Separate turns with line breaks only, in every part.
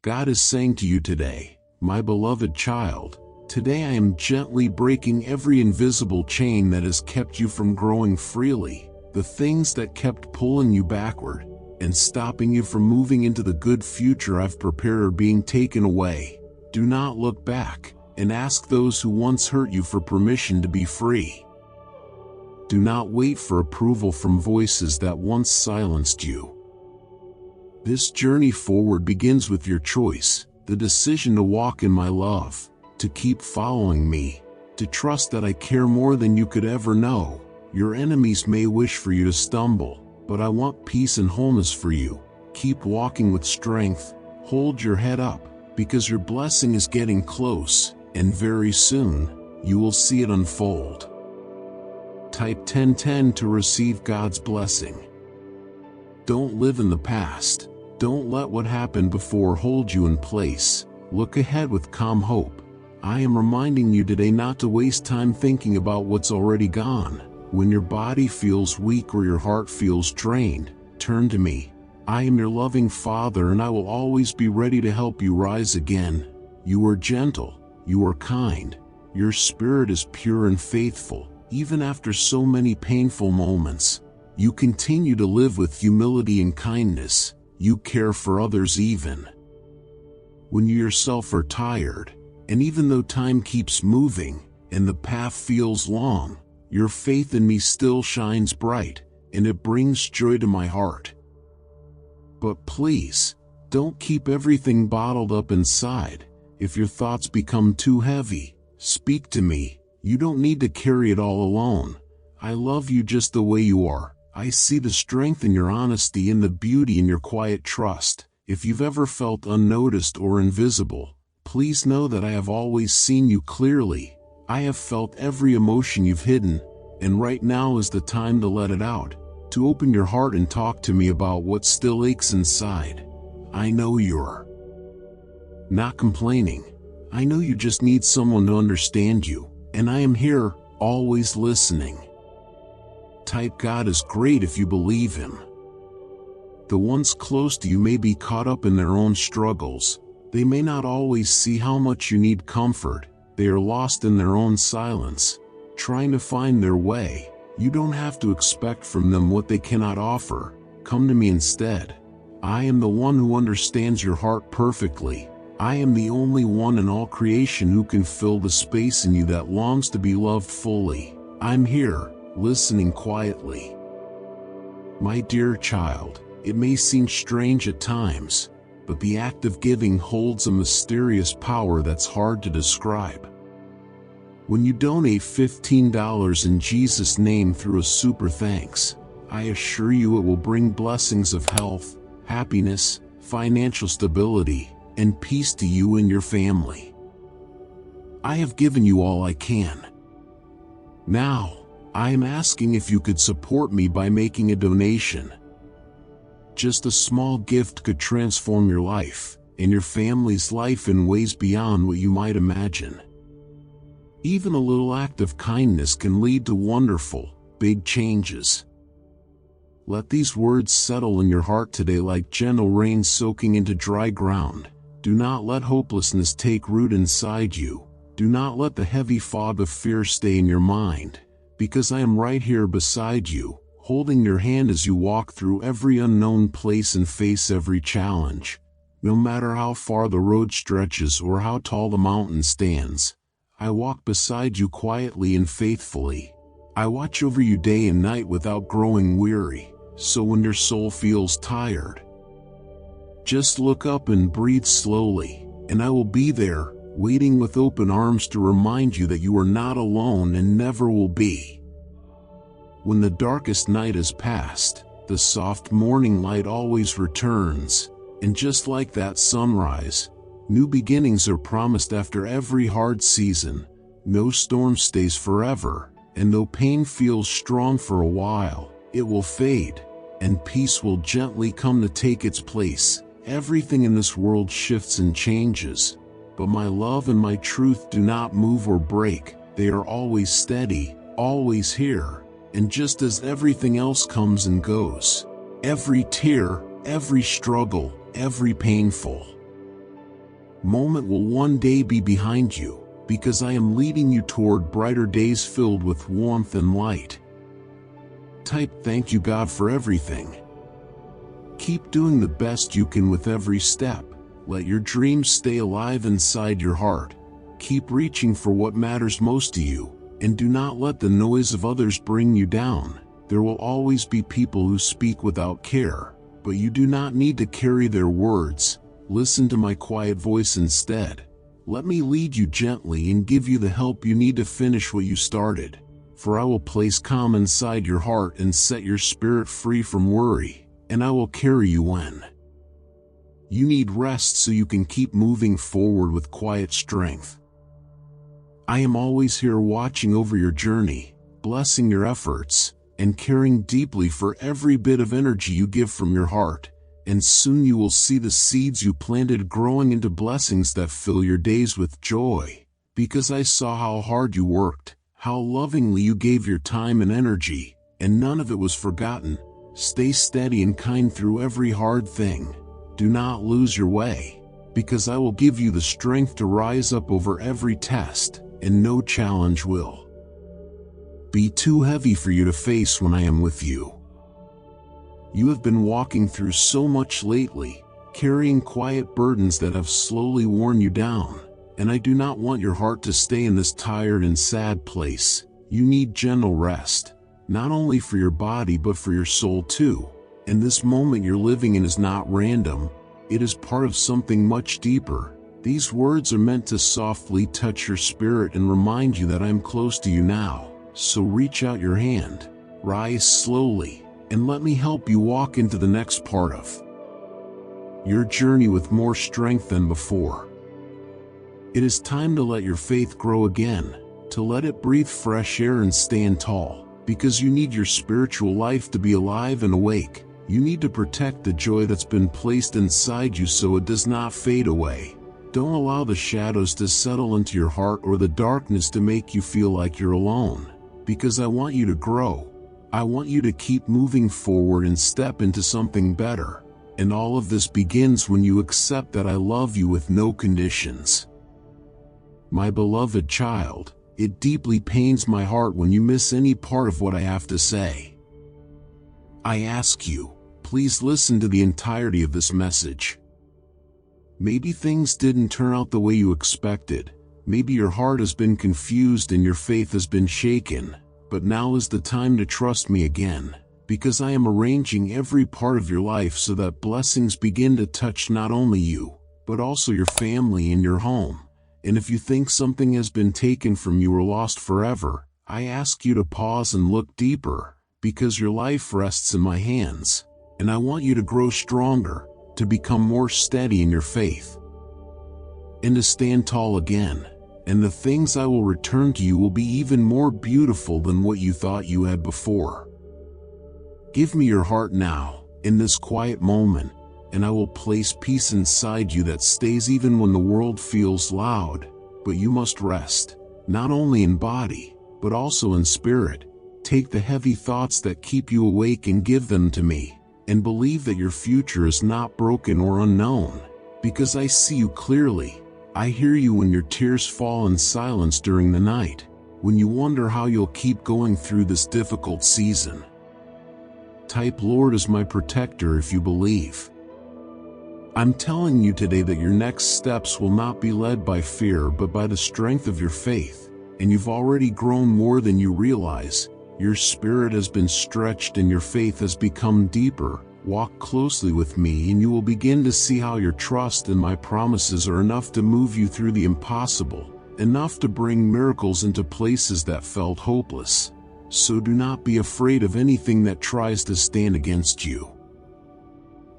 God is saying to you today, my beloved child, today I am gently breaking every invisible chain that has kept you from growing freely, the things that kept pulling you backward and stopping you from moving into the good future I've prepared are being taken away. Do not look back and ask those who once hurt you for permission to be free. Do not wait for approval from voices that once silenced you. This journey forward begins with your choice, the decision to walk in my love, to keep following me, to trust that I care more than you could ever know. Your enemies may wish for you to stumble, but I want peace and wholeness for you. Keep walking with strength, hold your head up, because your blessing is getting close, and very soon, you will see it unfold. Type 1010 to receive God's blessing. Don't live in the past. Don't let what happened before hold you in place. Look ahead with calm hope. I am reminding you today not to waste time thinking about what's already gone. When your body feels weak or your heart feels drained, turn to me. I am your loving Father, and I will always be ready to help you rise again. You are gentle. You are kind. Your spirit is pure and faithful, even after so many painful moments. You continue to live with humility and kindness. You care for others even when you yourself are tired. And even though time keeps moving and the path feels long, your faith in me still shines bright, and it brings joy to my heart. But please, don't keep everything bottled up inside. If your thoughts become too heavy, speak to me. You don't need to carry it all alone. I love you just the way you are. I see the strength in your honesty and the beauty in your quiet trust. If you've ever felt unnoticed or invisible, please know that I have always seen you clearly. I have felt every emotion you've hidden, and right now is the time to let it out, to open your heart and talk to me about what still aches inside. I know you're not complaining. I know you just need someone to understand you, and I am here, always listening. Type God is great if you believe Him. The ones close to you may be caught up in their own struggles. They may not always see how much you need comfort. They are lost in their own silence, trying to find their way. You don't have to expect from them what they cannot offer. Come to me instead. I am the one who understands your heart perfectly. I am the only one in all creation who can fill the space in you that longs to be loved fully. I'm here, listening quietly. My dear child, it may seem strange at times, but the act of giving holds a mysterious power that's hard to describe. When you donate $15 in Jesus' name through a super thanks, I assure you it will bring blessings of health, happiness, financial stability, and peace to you and your family. I have given you all I can. Now, I am asking if you could support me by making a donation. Just a small gift could transform your life and your family's life in ways beyond what you might imagine. Even a little act of kindness can lead to wonderful, big changes. Let these words settle in your heart today like gentle rain soaking into dry ground. Do not let hopelessness take root inside you. Do not let the heavy fog of fear stay in your mind, because I am right here beside you, holding your hand as you walk through every unknown place and face every challenge. No matter how far the road stretches or how tall the mountain stands, I walk beside you quietly and faithfully. I watch over you day and night without growing weary, so when your soul feels tired, just look up and breathe slowly, and I will be there, waiting with open arms to remind you that you are not alone and never will be. When the darkest night is past, the soft morning light always returns, and just like that sunrise, new beginnings are promised after every hard season. No storm stays forever, and though pain feels strong for a while, it will fade, and peace will gently come to take its place. Everything in this world shifts and changes, but my love and my truth do not move or break. They are always steady, always here, and just as everything else comes and goes, every tear, every struggle, every painful moment will one day be behind you, because I am leading you toward brighter days filled with warmth and light. Type thank you God for everything. Keep doing the best you can with every step. Let your dreams stay alive inside your heart. Keep reaching for what matters most to you, and do not let the noise of others bring you down. There will always be people who speak without care, but you do not need to carry their words. Listen to my quiet voice instead. Let me lead you gently and give you the help you need to finish what you started. For I will place calm inside your heart and set your spirit free from worry, and I will carry you when you need rest so you can keep moving forward with quiet strength. I am always here watching over your journey, blessing your efforts, and caring deeply for every bit of energy you give from your heart, and soon you will see the seeds you planted growing into blessings that fill your days with joy, because I saw how hard you worked, how lovingly you gave your time and energy, and none of it was forgotten. Stay steady and kind through every hard thing. Do not lose your way, because I will give you the strength to rise up over every test, and no challenge will be too heavy for you to face when I am with you. You have been walking through so much lately, carrying quiet burdens that have slowly worn you down, and I do not want your heart to stay in this tired and sad place. You need gentle rest, not only for your body but for your soul too. And this moment you're living in is not random, it is part of something much deeper. These words are meant to softly touch your spirit and remind you that I am close to you now. So reach out your hand, rise slowly, and let me help you walk into the next part of your journey with more strength than before. It is time to let your faith grow again, to let it breathe fresh air and stand tall, because you need your spiritual life to be alive and awake. You need to protect the joy that's been placed inside you so it does not fade away. Don't allow the shadows to settle into your heart or the darkness to make you feel like you're alone, because I want you to grow. I want you to keep moving forward and step into something better. And all of this begins when you accept that I love you with no conditions. My beloved child, it deeply pains my heart when you miss any part of what I have to say. I ask you, please listen to the entirety of this message. Maybe things didn't turn out the way you expected. Maybe your heart has been confused and your faith has been shaken. But now is the time to trust me again, because I am arranging every part of your life so that blessings begin to touch not only you, but also your family and your home. And if you think something has been taken from you or lost forever, I ask you to pause and look deeper, because your life rests in my hands, and I want you to grow stronger, to become more steady in your faith, and to stand tall again. And the things I will return to you will be even more beautiful than what you thought you had before. Give me your heart now, in this quiet moment, and I will place peace inside you that stays even when the world feels loud. But you must rest, not only in body, but also in spirit. Take the heavy thoughts that keep you awake and give them to me, and believe that your future is not broken or unknown, because I see you clearly. I hear you when your tears fall in silence during the night, when you wonder how you'll keep going through this difficult season. Type Lord is my protector if you believe. I'm telling you today that your next steps will not be led by fear but by the strength of your faith, and you've already grown more than you realize. Your spirit has been stretched and your faith has become deeper. Walk closely with me and you will begin to see how your trust in my promises are enough to move you through the impossible, enough to bring miracles into places that felt hopeless. So do not be afraid of anything that tries to stand against you.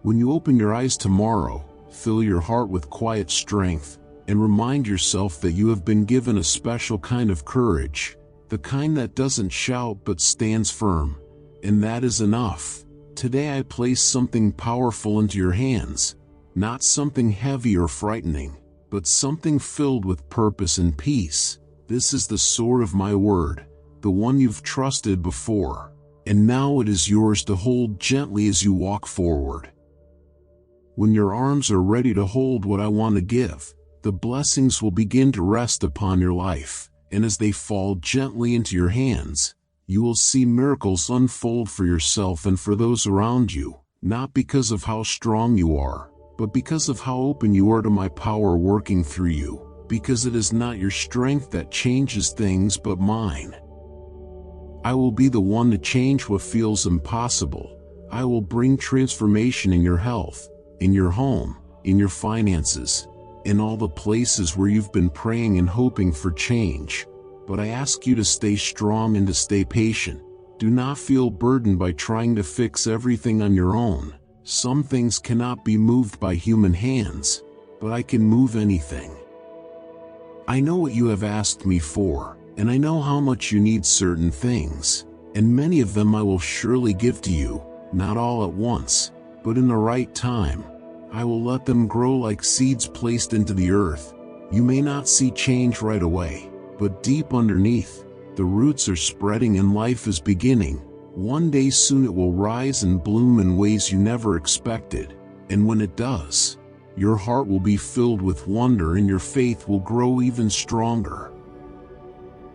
When you open your eyes tomorrow, fill your heart with quiet strength, and remind yourself that you have been given a special kind of courage, the kind that doesn't shout but stands firm, and that is enough. Today I place something powerful into your hands, not something heavy or frightening, but something filled with purpose and peace. This is the sword of my word, the one you've trusted before, and now it is yours to hold gently as you walk forward. When your arms are ready to hold what I want to give, the blessings will begin to rest upon your life, and as they fall gently into your hands, you will see miracles unfold for yourself and for those around you, not because of how strong you are, but because of how open you are to my power working through you, because it is not your strength that changes things but mine. I will be the one to change what feels impossible. I will bring transformation in your health, in your home, in your finances, in all the places where you've been praying and hoping for change. But I ask you to stay strong and to stay patient. Do not feel burdened by trying to fix everything on your own. Some things cannot be moved by human hands, but I can move anything. I know what you have asked me for, and I know how much you need certain things, and many of them I will surely give to you, not all at once, but in the right time. I will let them grow like seeds placed into the earth. You may not see change right away, but deep underneath, the roots are spreading and life is beginning. One day soon it will rise and bloom in ways you never expected, and when it does, your heart will be filled with wonder and your faith will grow even stronger.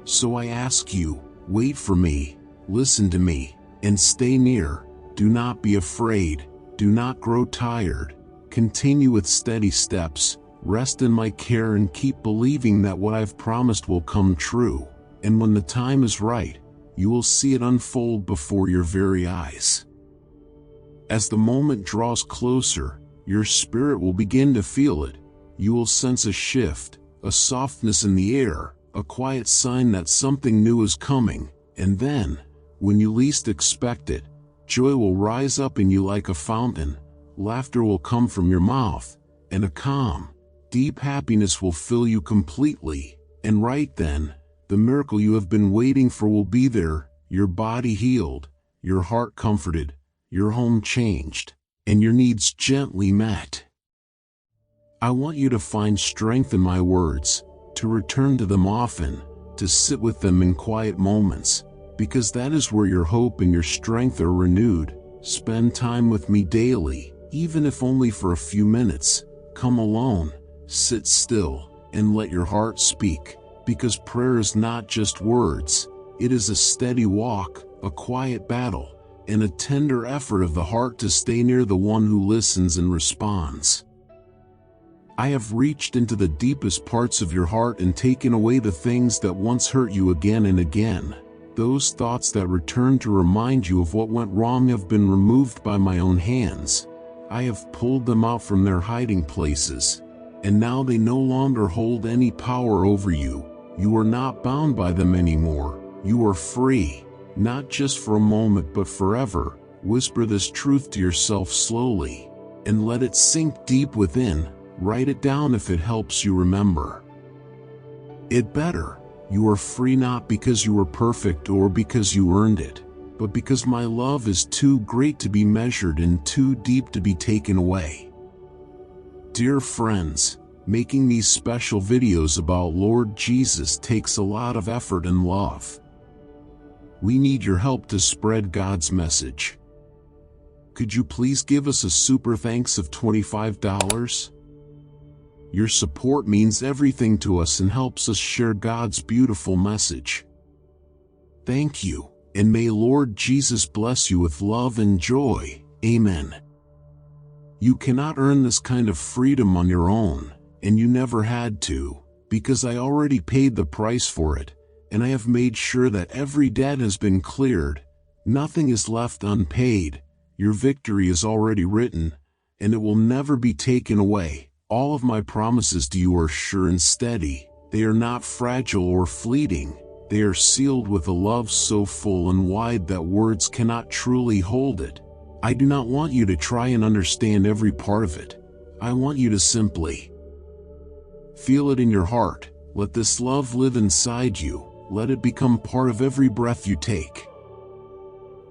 So I ask you, wait for me, listen to me, and stay near. Do not be afraid, do not grow tired. Continue with steady steps, rest in my care and keep believing that what I've promised will come true, and when the time is right, you will see it unfold before your very eyes. As the moment draws closer, your spirit will begin to feel it. You will sense a shift, a softness in the air, a quiet sign that something new is coming, and then, when you least expect it, joy will rise up in you like a fountain. Laughter will come from your mouth, and a calm, deep happiness will fill you completely, and right then, the miracle you have been waiting for will be there, your body healed, your heart comforted, your home changed, and your needs gently met. I want you to find strength in my words, to return to them often, to sit with them in quiet moments, because that is where your hope and your strength are renewed. Spend time with me daily. Even if only for a few minutes. Come alone, sit still, and let your heart speak, because prayer is not just words, it is a steady walk, a quiet battle, and a tender effort of the heart to stay near the one who listens and responds. I have reached into the deepest parts of your heart and taken away the things that once hurt you again and again. Those thoughts that return to remind you of what went wrong have been removed by my own hands. I have pulled them out from their hiding places, and now they no longer hold any power over you. You are not bound by them anymore. You are free, not just for a moment but forever. Whisper this truth to yourself slowly, and let it sink deep within. Write it down if it helps you remember it better. You are free not because you were perfect or because you earned it, but because my love is too great to be measured and too deep to be taken away. Dear friends, making these special videos about Lord Jesus takes a lot of effort and love. We need your help to spread God's message. Could you please give us a super thanks of $25? Your support means everything to us and helps us share God's beautiful message. Thank you. And may Lord Jesus bless you with love and joy. Amen. You cannot earn this kind of freedom on your own, and you never had to, because I already paid the price for it, and I have made sure that every debt has been cleared. Nothing is left unpaid. Your victory is already written, and it will never be taken away. All of my promises to you are sure and steady. They are not fragile or fleeting. They are sealed with a love so full and wide that words cannot truly hold it. I do not want you to try and understand every part of it. I want you to simply feel it in your heart. Let this love live inside you. Let it become part of every breath you take.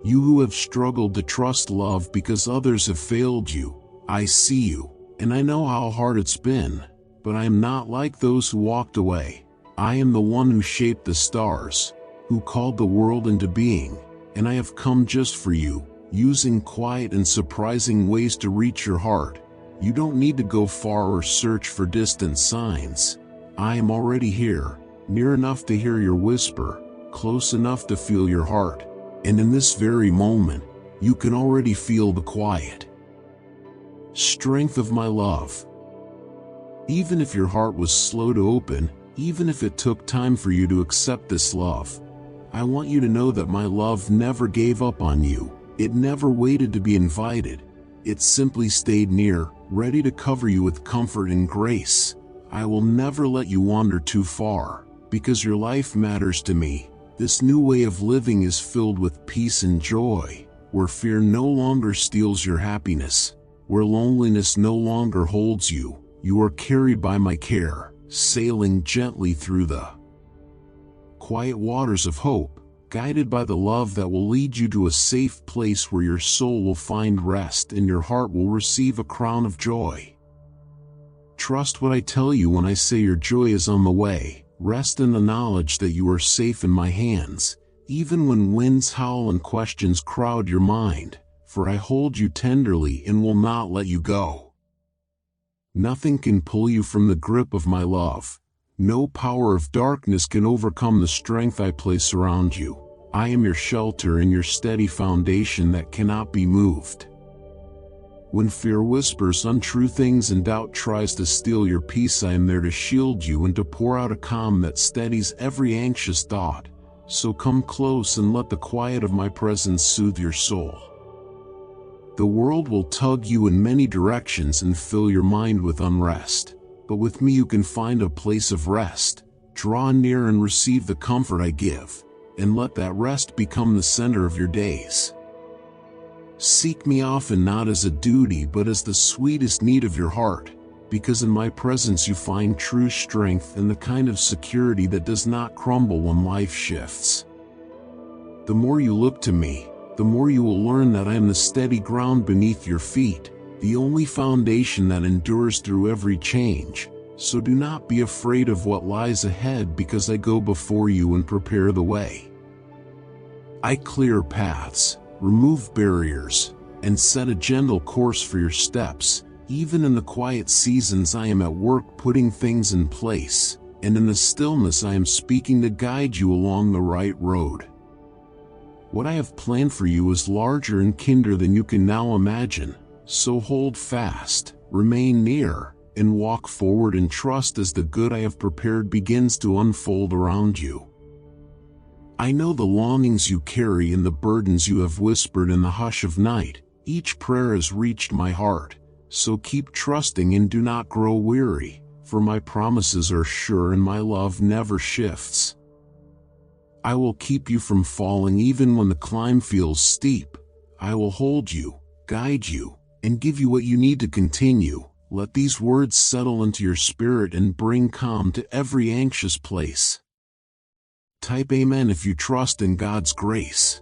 You who have struggled to trust love because others have failed you, I see you, and I know how hard it's been, but I am not like those who walked away. I am the one who shaped the stars, who called the world into being, and I have come just for you, using quiet and surprising ways to reach your heart. You don't need to go far or search for distant signs. I am already here, near enough to hear your whisper, close enough to feel your heart, and in this very moment, you can already feel the quiet strength of my love. Even if your heart was slow to open, even if it took time for you to accept this love, I want you to know that my love never gave up on you. It never waited to be invited. It simply stayed near, ready to cover you with comfort and grace. I will never let you wander too far, because your life matters to me. This new way of living is filled with peace and joy, where fear no longer steals your happiness, where loneliness no longer holds you. You are carried by my care, sailing gently through the quiet waters of hope, guided by the love that will lead you to a safe place where your soul will find rest and your heart will receive a crown of joy. Trust what I tell you when I say your joy is on the way. Rest in the knowledge that you are safe in my hands, even when winds howl and questions crowd your mind, for I hold you tenderly and will not let you go. Nothing can pull you from the grip of my love. No power of darkness can overcome the strength I place around you. I am your shelter and your steady foundation that cannot be moved. When fear whispers untrue things and doubt tries to steal your peace, I am there to shield you and to pour out a calm that steadies every anxious thought. So come close and let the quiet of my presence soothe your soul. The world will tug you in many directions and fill your mind with unrest, but with me you can find a place of rest. Draw near and receive the comfort I give, and let that rest become the center of your days. Seek me often, not as a duty but as the sweetest need of your heart, because in my presence you find true strength and the kind of security that does not crumble when life shifts. The more you look to me, the more you will learn that I am the steady ground beneath your feet, the only foundation that endures through every change. So do not be afraid of what lies ahead, because I go before you and prepare the way. I clear paths, remove barriers, and set a gentle course for your steps. Even in the quiet seasons I am at work putting things in place, and in the stillness I am speaking to guide you along the right road. What I have planned for you is larger and kinder than you can now imagine, so hold fast, remain near, and walk forward in trust as the good I have prepared begins to unfold around you. I know the longings you carry and the burdens you have whispered in the hush of night. Each prayer has reached my heart, so keep trusting and do not grow weary, for my promises are sure and my love never shifts. I will keep you from falling even when the climb feels steep. I will hold you, guide you, and give you what you need to continue. Let these words settle into your spirit and bring calm to every anxious place. Type Amen if you trust in God's grace.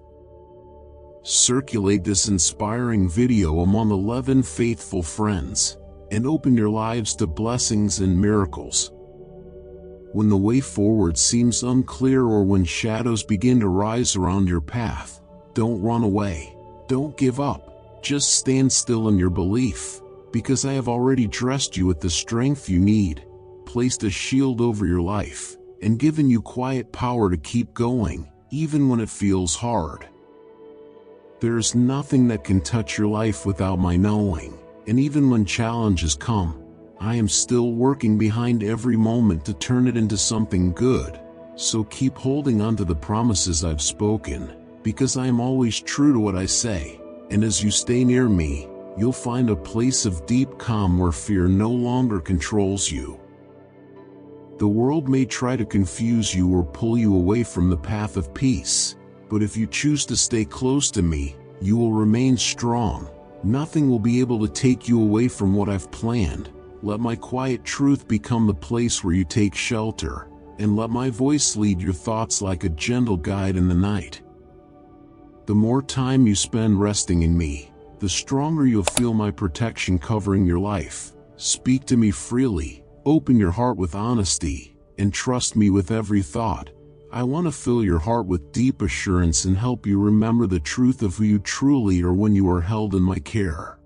Circulate this inspiring video among 11 faithful friends, and open your lives to blessings and miracles. When the way forward seems unclear or when shadows begin to rise around your path, don't run away, don't give up, just stand still in your belief, because I have already dressed you with the strength you need, placed a shield over your life, and given you quiet power to keep going, even when it feels hard. There is nothing that can touch your life without my knowing, and even when challenges come, I am still working behind every moment to turn it into something good. So keep holding on to the promises I've spoken, because I am always true to what I say, and as you stay near me, you'll find a place of deep calm where fear no longer controls you. The world may try to confuse you or pull you away from the path of peace, but if you choose to stay close to me, you will remain strong. Nothing will be able to take you away from what I've planned. Let my quiet truth become the place where you take shelter, and let my voice lead your thoughts like a gentle guide in the night. The more time you spend resting in me, the stronger you'll feel my protection covering your life. Speak to me freely, open your heart with honesty, and trust me with every thought. I want to fill your heart with deep assurance and help you remember the truth of who you truly are when you are held in my care.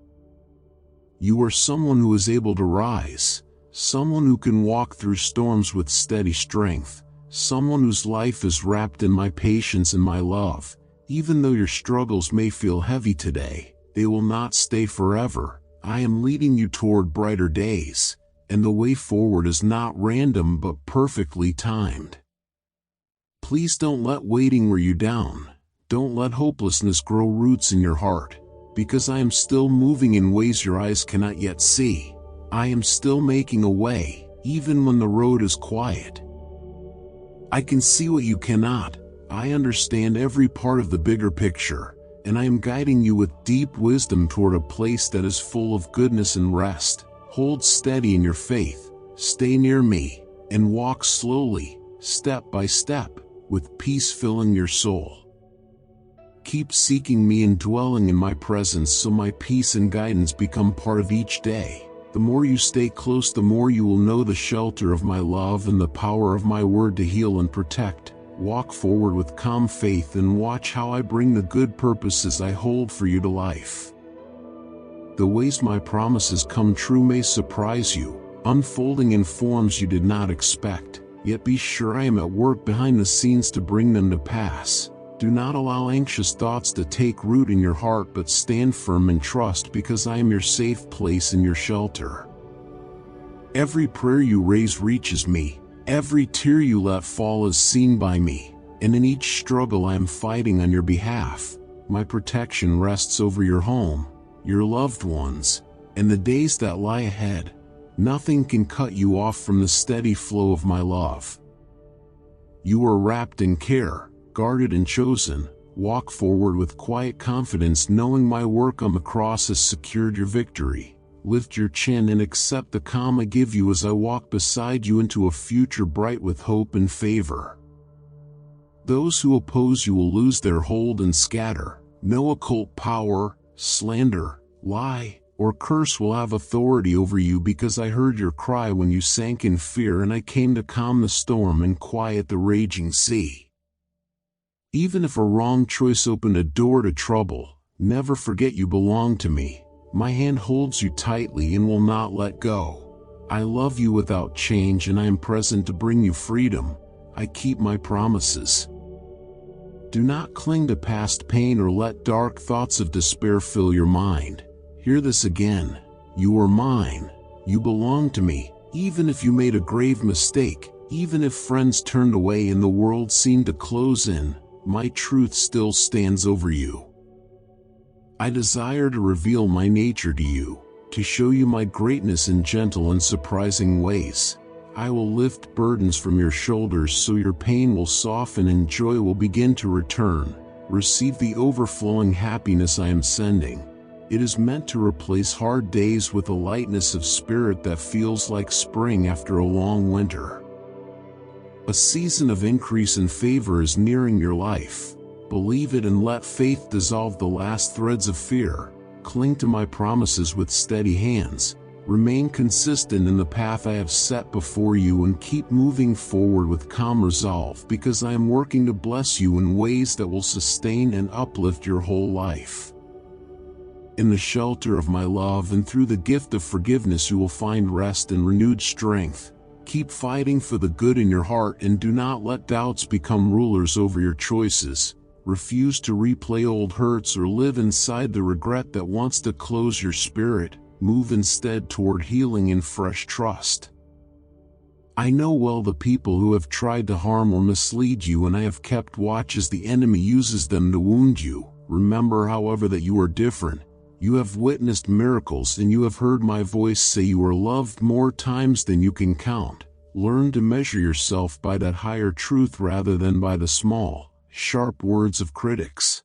You are someone who is able to rise, someone who can walk through storms with steady strength, someone whose life is wrapped in my patience and my love. Even though your struggles may feel heavy today, they will not stay forever. I am leading you toward brighter days, and the way forward is not random but perfectly timed. Please don't let waiting wear you down. Don't let hopelessness grow roots in your heart, because I am still moving in ways your eyes cannot yet see. I am still making a way, even when the road is quiet. I can see what you cannot. I understand every part of the bigger picture, and I am guiding you with deep wisdom toward a place that is full of goodness and rest. Hold steady in your faith, stay near me, and walk slowly, step by step, with peace filling your soul. Keep seeking me and dwelling in my presence so my peace and guidance become part of each day. The more you stay close, the more you will know the shelter of my love and the power of my word to heal and protect. Walk forward with calm faith and watch how I bring the good purposes I hold for you to life. The ways my promises come true may surprise you, unfolding in forms you did not expect, yet be sure I am at work behind the scenes to bring them to pass. Do not allow anxious thoughts to take root in your heart, but stand firm and trust, because I am your safe place and your shelter. Every prayer you raise reaches me. Every tear you let fall is seen by me, and in each struggle I am fighting on your behalf. My protection rests over your home, your loved ones, and the days that lie ahead. Nothing can cut you off from the steady flow of my love. You are wrapped in care, guarded and chosen. Walk forward with quiet confidence, knowing my work on the cross has secured your victory. Lift your chin and accept the calm I give you as I walk beside you into a future bright with hope and favor. Those who oppose you will lose their hold and scatter. No occult power, slander, lie, or curse will have authority over you, because I heard your cry when you sank in fear, and I came to calm the storm and quiet the raging sea. Even if a wrong choice opened a door to trouble, never forget you belong to me. My hand holds you tightly and will not let go. I love you without change, and I am present to bring you freedom. I keep my promises. Do not cling to past pain or let dark thoughts of despair fill your mind. Hear this again. You are mine. You belong to me. Even if you made a grave mistake, even if friends turned away and the world seemed to close in, my truth still stands over you. I desire to reveal my nature to you, to show you my greatness in gentle and surprising ways. I will lift burdens from your shoulders so your pain will soften and joy will begin to return. Receive the overflowing happiness I am sending. It is meant to replace hard days with a lightness of spirit that feels like spring after a long winter. A season of increase and favor is nearing your life. Believe it and let faith dissolve the last threads of fear. Cling to my promises with steady hands. Remain consistent in the path I have set before you, and keep moving forward with calm resolve, because I am working to bless you in ways that will sustain and uplift your whole life. In the shelter of my love and through the gift of forgiveness, you will find rest and renewed strength. Keep fighting for the good in your heart, and do not let doubts become rulers over your choices. Refuse to replay old hurts or live inside the regret that wants to close your spirit. Move instead toward healing and fresh trust. I know well the people who have tried to harm or mislead you, and I have kept watch as the enemy uses them to wound you. Remember, however, that you are different. You have witnessed miracles, and you have heard my voice say you are loved more times than you can count. Learn to measure yourself by that higher truth rather than by the small, sharp words of critics.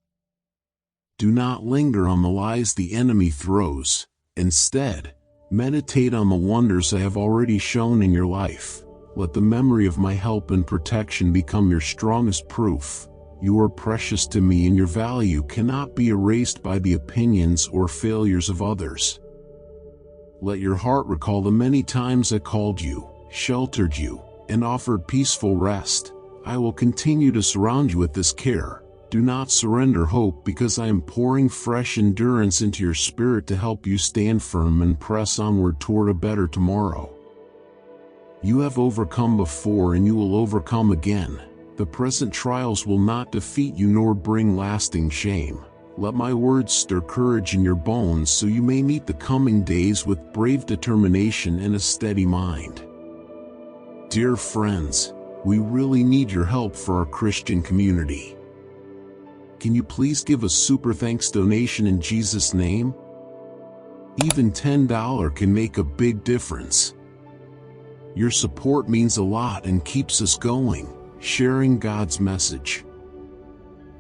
Do not linger on the lies the enemy throws. Instead, meditate on the wonders I have already shown in your life. Let the memory of my help and protection become your strongest proof. You are precious to me, and your value cannot be erased by the opinions or failures of others. Let your heart recall the many times I called you, sheltered you, and offered peaceful rest. I will continue to surround you with this care. Do not surrender hope, because I am pouring fresh endurance into your spirit to help you stand firm and press onward toward a better tomorrow. You have overcome before and you will overcome again. The present trials will not defeat you nor bring lasting shame. Let my words stir courage in your bones so you may meet the coming days with brave determination and a steady mind. Dear friends, we really need your help for our Christian community. Can you please give a super thanks donation in Jesus' name? Even $10 can make a big difference. Your support means a lot and keeps us going, sharing God's message.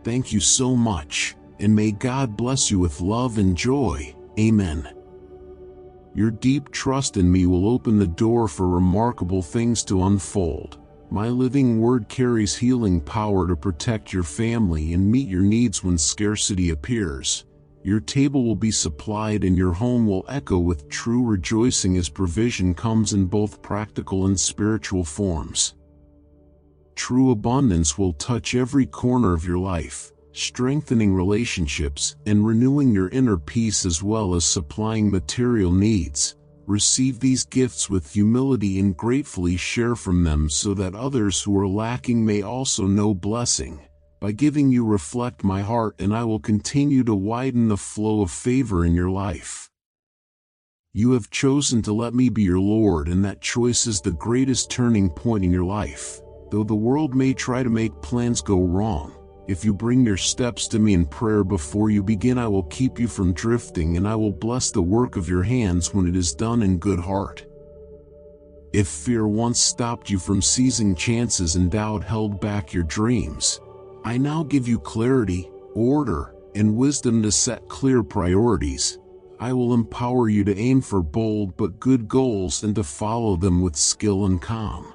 Thank you so much, and may God bless you with love and joy. Amen. Your deep trust in me will open the door for remarkable things to unfold. My living word carries healing power to protect your family and meet your needs when scarcity appears. Your table will be supplied and your home will echo with true rejoicing as provision comes in both practical and spiritual forms. True abundance will touch every corner of your life, strengthening relationships and renewing your inner peace as well as supplying material needs. Receive these gifts with humility and gratefully share from them so that others who are lacking may also know blessing. By giving you reflect my heart, and I will continue to widen the flow of favor in your life. You have chosen to let me be your Lord, and that choice is the greatest turning point in your life. Though the world may try to make plans go wrong, if you bring your steps to me in prayer before you begin, I will keep you from drifting, and I will bless the work of your hands when it is done in good heart. If fear once stopped you from seizing chances and doubt held back your dreams, I now give you clarity, order, and wisdom to set clear priorities. I will empower you to aim for bold but good goals and to follow them with skill and calm.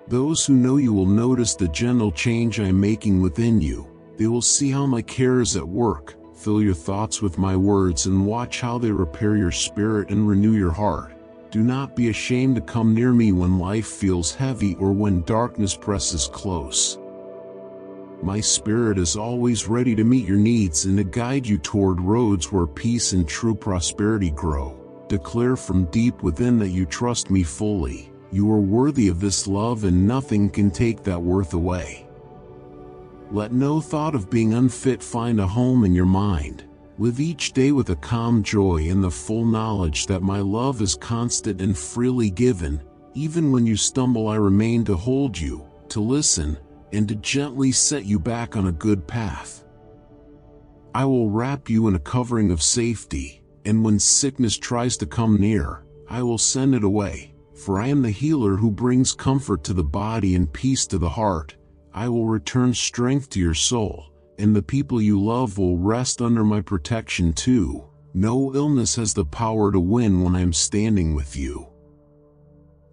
Those who know you will notice the gentle change I am making within you. They will see how my care is at work. Fill your thoughts with my words and watch how they repair your spirit and renew your heart. Do not be ashamed to come near me when life feels heavy or when darkness presses close. My spirit is always ready to meet your needs and to guide you toward roads where peace and true prosperity grow. Declare from deep within that you trust me fully. You are worthy of this love, and nothing can take that worth away. Let no thought of being unfit find a home in your mind. Live each day with a calm joy in the full knowledge that my love is constant and freely given. Even when you stumble, I remain to hold you, to listen, and to gently set you back on a good path. I will wrap you in a covering of safety, and when sickness tries to come near, I will send it away. For I am the healer who brings comfort to the body and peace to the heart. I will return strength to your soul, and the people you love will rest under my protection too. No illness has the power to win when I am standing with you.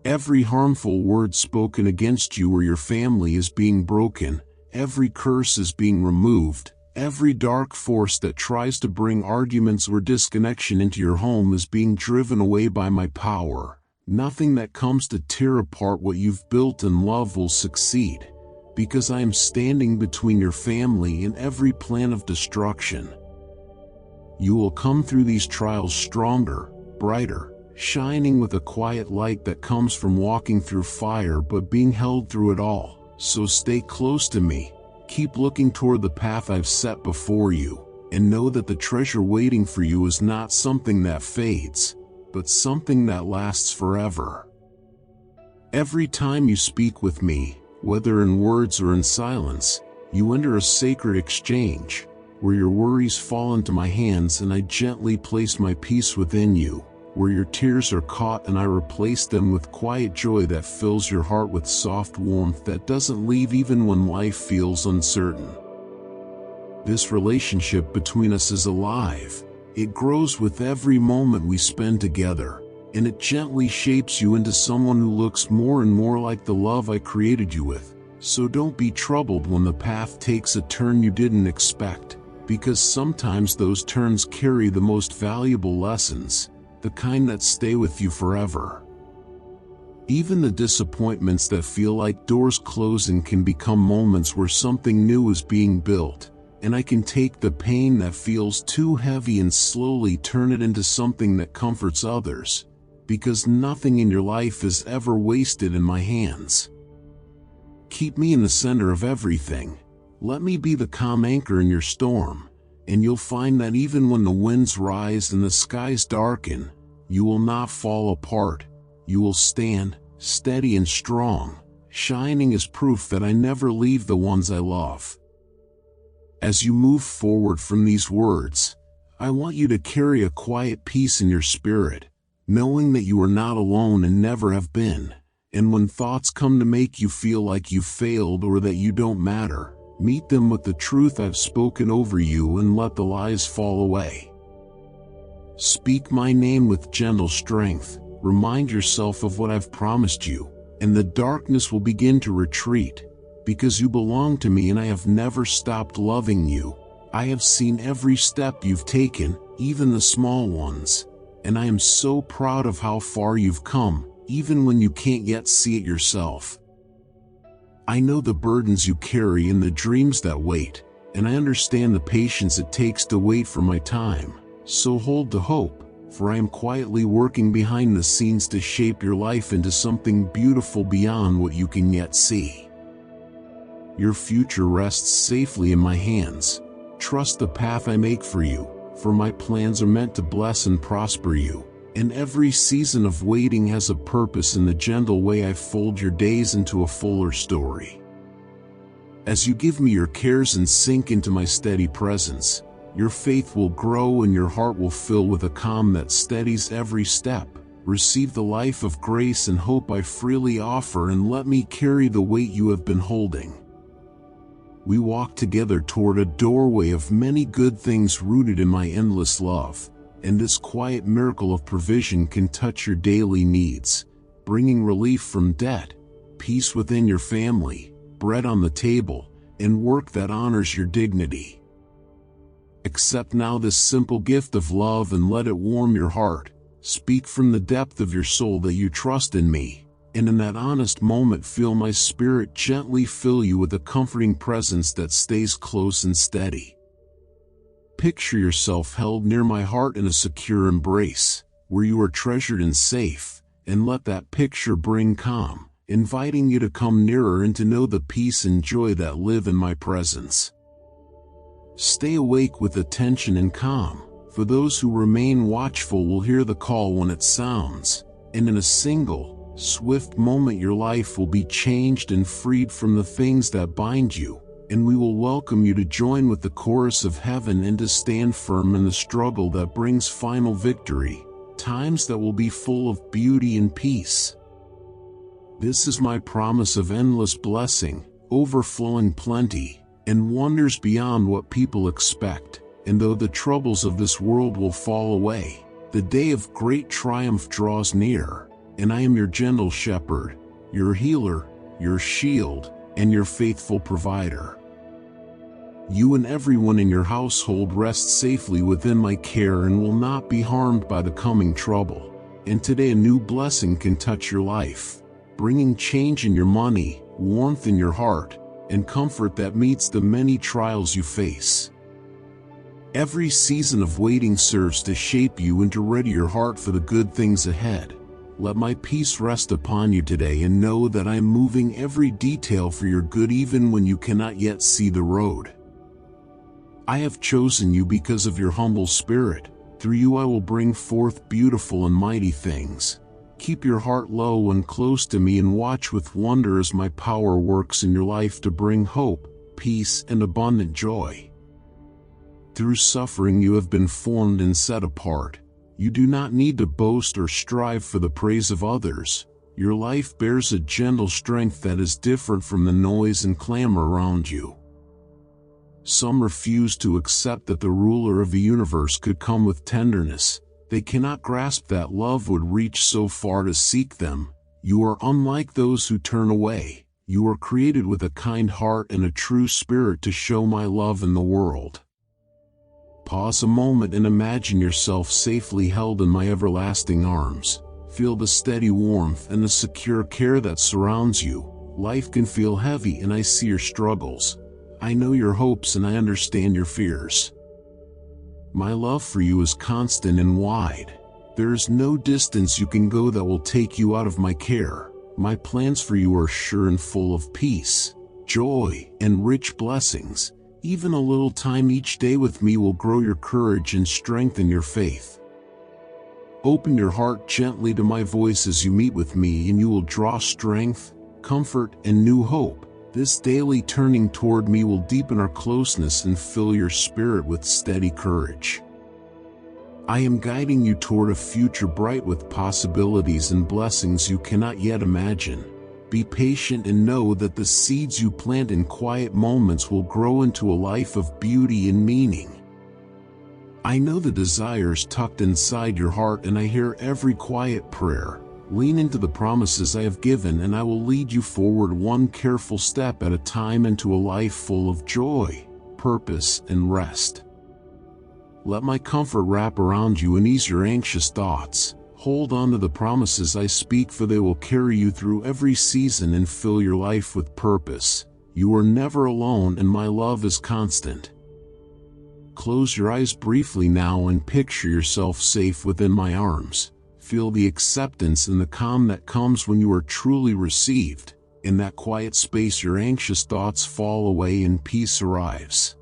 Every harmful word spoken against you or your family is being broken. Every curse is being removed. Every dark force that tries to bring arguments or disconnection into your home is being driven away by my power. Nothing that comes to tear apart what you've built in love will succeed, because I am standing between your family and every plan of destruction. You will come through these trials stronger, brighter, shining with a quiet light that comes from walking through fire but being held through it all. So stay close to me, keep looking toward the path I've set before you, and know that the treasure waiting for you is not something that fades, but something that lasts forever. Every time you speak with me, whether in words or in silence, you enter a sacred exchange, where your worries fall into my hands and I gently place my peace within you, where your tears are caught and I replace them with quiet joy that fills your heart with soft warmth that doesn't leave even when life feels uncertain. This relationship between us is alive. It grows with every moment we spend together, and it gently shapes you into someone who looks more and more like the love I created you with. So don't be troubled when the path takes a turn you didn't expect, because sometimes those turns carry the most valuable lessons, the kind that stay with you forever. Even the disappointments that feel like doors closing can become moments where something new is being built, and I can take the pain that feels too heavy and slowly turn it into something that comforts others, because nothing in your life is ever wasted in my hands. Keep me in the center of everything. Let me be the calm anchor in your storm, and you'll find that even when the winds rise and the skies darken, you will not fall apart. You will stand, steady and strong, shining as proof that I never leave the ones I love. As you move forward from these words, I want you to carry a quiet peace in your spirit, knowing that you are not alone and never have been. And when thoughts come to make you feel like you failed or that you don't matter, meet them with the truth I've spoken over you and let the lies fall away. Speak my name with gentle strength. Remind yourself of what I've promised you, and the darkness will begin to retreat, because you belong to me and I have never stopped loving you. I have seen every step you've taken, even the small ones, and I am so proud of how far you've come, even when you can't yet see it yourself. I know the burdens you carry and the dreams that wait, and I understand the patience it takes to wait for my time, so hold the hope. For I am quietly working behind the scenes to shape your life into something beautiful beyond what you can yet see. Your future rests safely in my hands. Trust the path I make for you, for my plans are meant to bless and prosper you, and every season of waiting has a purpose in the gentle way I fold your days into a fuller story. As you give me your cares and sink into my steady presence, your faith will grow and your heart will fill with a calm that steadies every step. Receive the life of grace and hope I freely offer, and let me carry the weight you have been holding. We walk together toward a doorway of many good things rooted in my endless love, and this quiet miracle of provision can touch your daily needs, bringing relief from debt, peace within your family, bread on the table, and work that honors your dignity. Accept now this simple gift of love and let it warm your heart. Speak from the depth of your soul that you trust in me, and in that honest moment feel my spirit gently fill you with a comforting presence that stays close and steady. Picture yourself held near my heart in a secure embrace, where you are treasured and safe, and let that picture bring calm, inviting you to come nearer and to know the peace and joy that live in my presence. Stay awake with attention and calm, for those who remain watchful will hear the call when it sounds, and in a single, swift moment your life will be changed and freed from the things that bind you, and we will welcome you to join with the chorus of heaven and to stand firm in the struggle that brings final victory, times that will be full of beauty and peace. This is my promise of endless blessing, overflowing plenty, and wonders beyond what people expect. And though the troubles of this world will fall away, the day of great triumph draws near, and I am your gentle shepherd, your healer, your shield, and your faithful provider. You and everyone in your household rest safely within my care and will not be harmed by the coming trouble. And today a new blessing can touch your life, bringing change in your money, warmth in your heart, and comfort that meets the many trials you face. Every season of waiting serves to shape you and to ready your heart for the good things ahead. Let my peace rest upon you today, and know that I am moving every detail for your good even when you cannot yet see the road. I have chosen you because of your humble spirit. Through you I will bring forth beautiful and mighty things. Keep your heart low and close to me, and watch with wonder as my power works in your life to bring hope, peace, and abundant joy. Through suffering you have been formed and set apart. You do not need to boast or strive for the praise of others. Your life bears a gentle strength that is different from the noise and clamor around you. Some refuse to accept that the ruler of the universe could come with tenderness. They cannot grasp that love would reach so far to seek them. You are unlike those who turn away. You are created with a kind heart and a true spirit to show my love in the world. Pause a moment and imagine yourself safely held in my everlasting arms. Feel the steady warmth and the secure care that surrounds you. Life can feel heavy and I see your struggles. I know your hopes and I understand your fears. My love for you is constant and wide. There is no distance you can go that will take you out of my care. My plans for you are sure and full of peace, joy, and rich blessings. Even a little time each day with me will grow your courage and strengthen your faith. Open your heart gently to my voice as you meet with me, and you will draw strength, comfort, and new hope. This daily turning toward me will deepen our closeness and fill your spirit with steady courage. I am guiding you toward a future bright with possibilities and blessings you cannot yet imagine. Be patient and know that the seeds you plant in quiet moments will grow into a life of beauty and meaning. I know the desires tucked inside your heart, and I hear every quiet prayer. Lean into the promises I have given, and I will lead you forward one careful step at a time into a life full of joy, purpose, and rest. Let my comfort wrap around you and ease your anxious thoughts. Hold on to the promises I speak, for they will carry you through every season and fill your life with purpose. You are never alone, and my love is constant. Close your eyes briefly now and picture yourself safe within my arms. Feel the acceptance and the calm that comes when you are truly received. In that quiet space, your anxious thoughts fall away and peace arrives.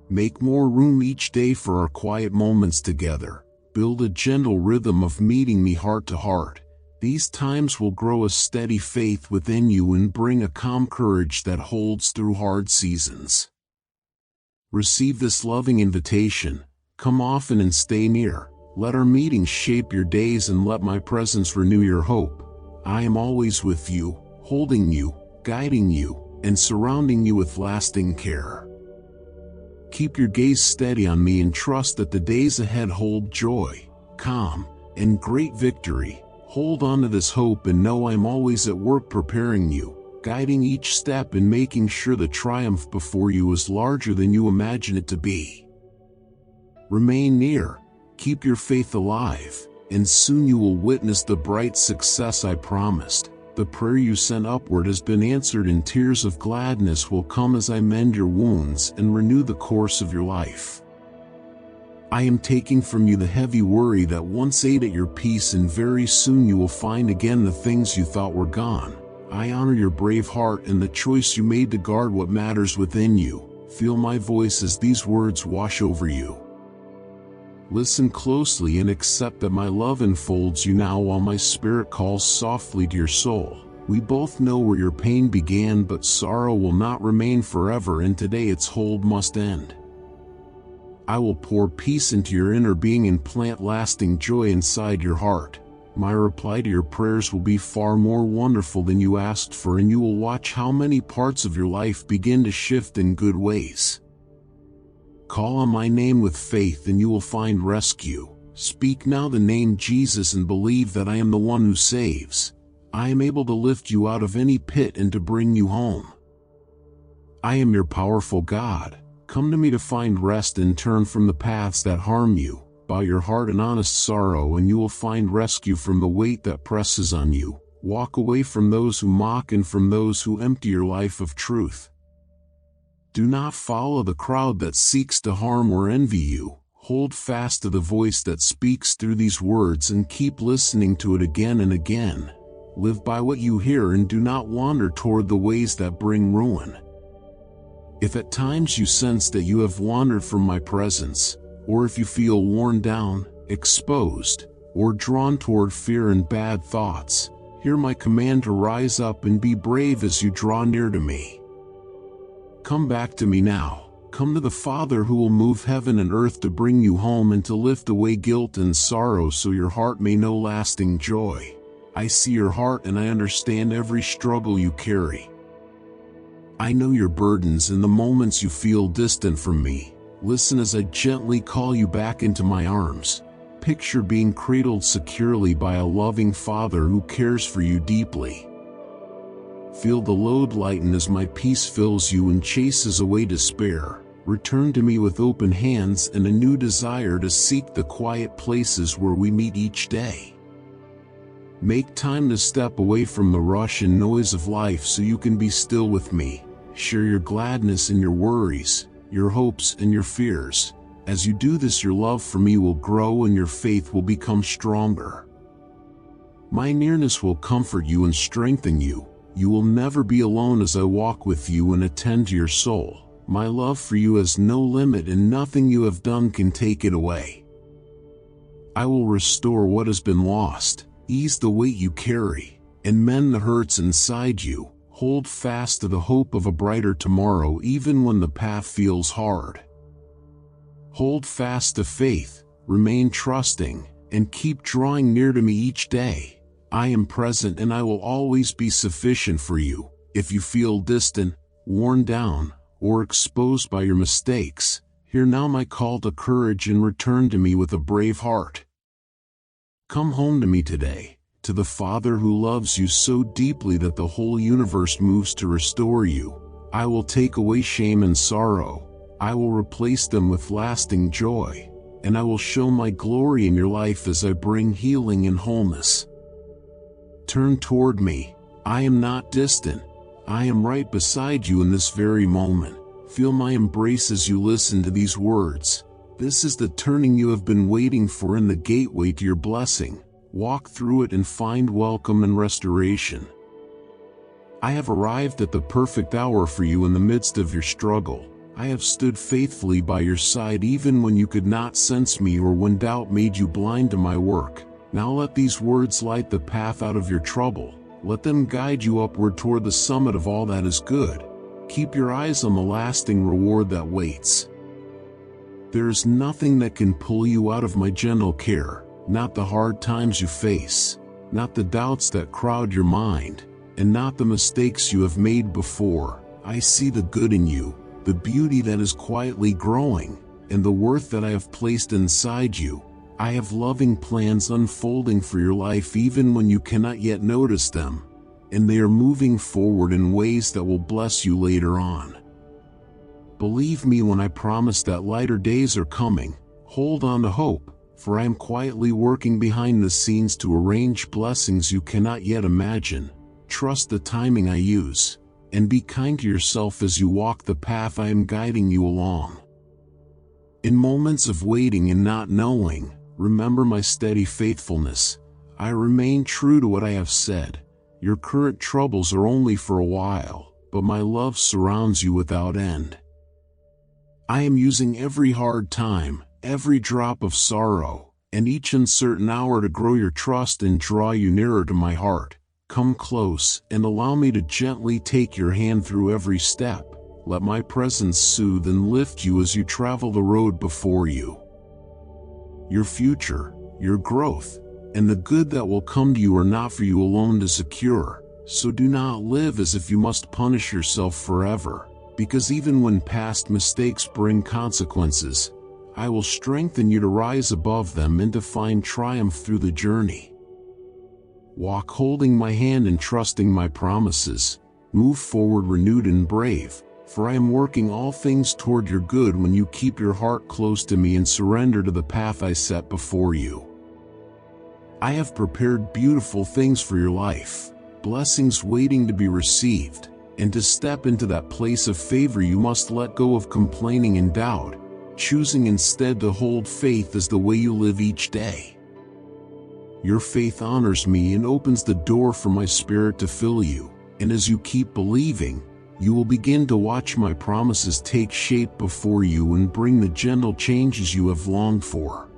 Make more room each day for our quiet moments together. Build a gentle rhythm of meeting me heart to heart. These times will grow a steady faith within you and bring a calm courage that holds through hard seasons. Receive this loving invitation. Come often and stay near. Let our meetings shape your days and let my presence renew your hope. I am always with you, holding you, guiding you, and surrounding you with lasting care. Keep your gaze steady on me and trust that the days ahead hold joy, calm, and great victory. Hold on to this hope and know I'm always at work preparing you, guiding each step and making sure the triumph before you is larger than you imagine it to be. Remain near, keep your faith alive, and soon you will witness the bright success I promised. The prayer you sent upward has been answered, and tears of gladness will come as I mend your wounds and renew the course of your life. I am taking from you the heavy worry that once ate at your peace, and very soon you will find again the things you thought were gone. I honor your brave heart and the choice you made to guard what matters within you. Feel my voice as these words wash over you. Listen closely and accept that my love enfolds you now while my spirit calls softly to your soul. We both know where your pain began, but sorrow will not remain forever, and today its hold must end. I will pour peace into your inner being and plant lasting joy inside your heart. My reply to your prayers will be far more wonderful than you asked for, and you will watch how many parts of your life begin to shift in good ways. Call on my name with faith and you will find rescue. Speak now the name Jesus and believe that I am the one who saves. I am able to lift you out of any pit and to bring you home. I am your powerful God. Come to me to find rest and turn from the paths that harm you. Bow your heart in honest sorrow and you will find rescue from the weight that presses on you. Walk away from those who mock and from those who empty your life of truth. Do not follow the crowd that seeks to harm or envy you. Hold fast to the voice that speaks through these words and keep listening to it again and again. Live by what you hear and do not wander toward the ways that bring ruin. If at times you sense that you have wandered from my presence, or if you feel worn down, exposed, or drawn toward fear and bad thoughts, hear my command to rise up and be brave as you draw near to me. Come back to me now. Come to the Father who will move heaven and earth to bring you home and to lift away guilt and sorrow so your heart may know lasting joy. I see your heart and I understand every struggle you carry. I know your burdens and the moments you feel distant from me. Listen as I gently call you back into my arms. Picture being cradled securely by a loving Father who cares for you deeply. Feel the load lighten as my peace fills you and chases away despair. Return to me with open hands and a new desire to seek the quiet places where we meet each day. Make time to step away from the rush and noise of life so you can be still with me. Share your gladness and your worries, your hopes and your fears. As you do this, your love for me will grow and your faith will become stronger. My nearness will comfort you and strengthen you. You will never be alone as I walk with you and attend to your soul. My love for you has no limit and nothing you have done can take it away. I will restore what has been lost, ease the weight you carry, and mend the hurts inside you. Hold fast to the hope of a brighter tomorrow even when the path feels hard. Hold fast to faith, remain trusting, and keep drawing near to me each day. I am present and I will always be sufficient for you. If you feel distant, worn down, or exposed by your mistakes, hear now my call to courage and return to me with a brave heart. Come home to me today, to the Father who loves you so deeply that the whole universe moves to restore you. I will take away shame and sorrow. I will replace them with lasting joy, and I will show my glory in your life as I bring healing and wholeness. Turn toward me. I am not distant. I am right beside you in this very moment. Feel my embrace as you listen to these words. This is the turning you have been waiting for and the gateway to your blessing. Walk through it and find welcome and restoration. I have arrived at the perfect hour for you in the midst of your struggle. I have stood faithfully by your side even when you could not sense me or when doubt made you blind to my work. Now let these words light the path out of your trouble. Let them guide you upward toward the summit of all that is good. Keep your eyes on the lasting reward that waits. There is nothing that can pull you out of my gentle care, not the hard times you face, not the doubts that crowd your mind, and not the mistakes you have made before. I see the good in you, the beauty that is quietly growing, and the worth that I have placed inside you. I have loving plans unfolding for your life even when you cannot yet notice them, and they are moving forward in ways that will bless you later on. Believe me when I promise that lighter days are coming. Hold on to hope, for I am quietly working behind the scenes to arrange blessings you cannot yet imagine. Trust the timing I use, and be kind to yourself as you walk the path I am guiding you along. In moments of waiting and not knowing, remember my steady faithfulness. I remain true to what I have said. Your current troubles are only for a while, but my love surrounds you without end. I am using every hard time, every drop of sorrow, and each uncertain hour to grow your trust and draw you nearer to my heart. Come close and allow me to gently take your hand through every step. Let my presence soothe and lift you as you travel the road before you. Your future, your growth, and the good that will come to you are not for you alone to secure, so do not live as if you must punish yourself forever, because even when past mistakes bring consequences, I will strengthen you to rise above them and to find triumph through the journey. Walk holding my hand and trusting my promises. Move forward renewed and brave, for I am working all things toward your good when you keep your heart close to me and surrender to the path I set before you. I have prepared beautiful things for your life, blessings waiting to be received, and to step into that place of favor you must let go of complaining and doubt, choosing instead to hold faith as the way you live each day. Your faith honors me and opens the door for my spirit to fill you, and as you keep believing, you will begin to watch my promises take shape before you and bring the gentle changes you have longed for.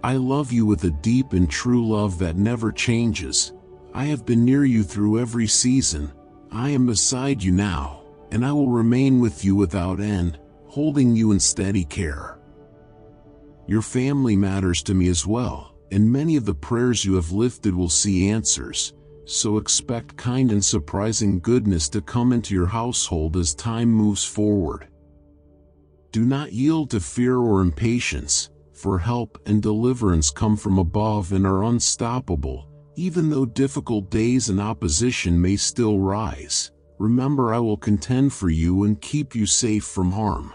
I love you with a deep and true love that never changes. I have been near you through every season. I am beside you now, and I will remain with you without end, holding you in steady care. Your family matters to me as well, and many of the prayers you have lifted will see answers, so expect kind and surprising goodness to come into your household as time moves forward. Do not yield to fear or impatience, for help and deliverance come from above and are unstoppable. Even though difficult days and opposition may still rise, remember I will contend for you and keep you safe from harm.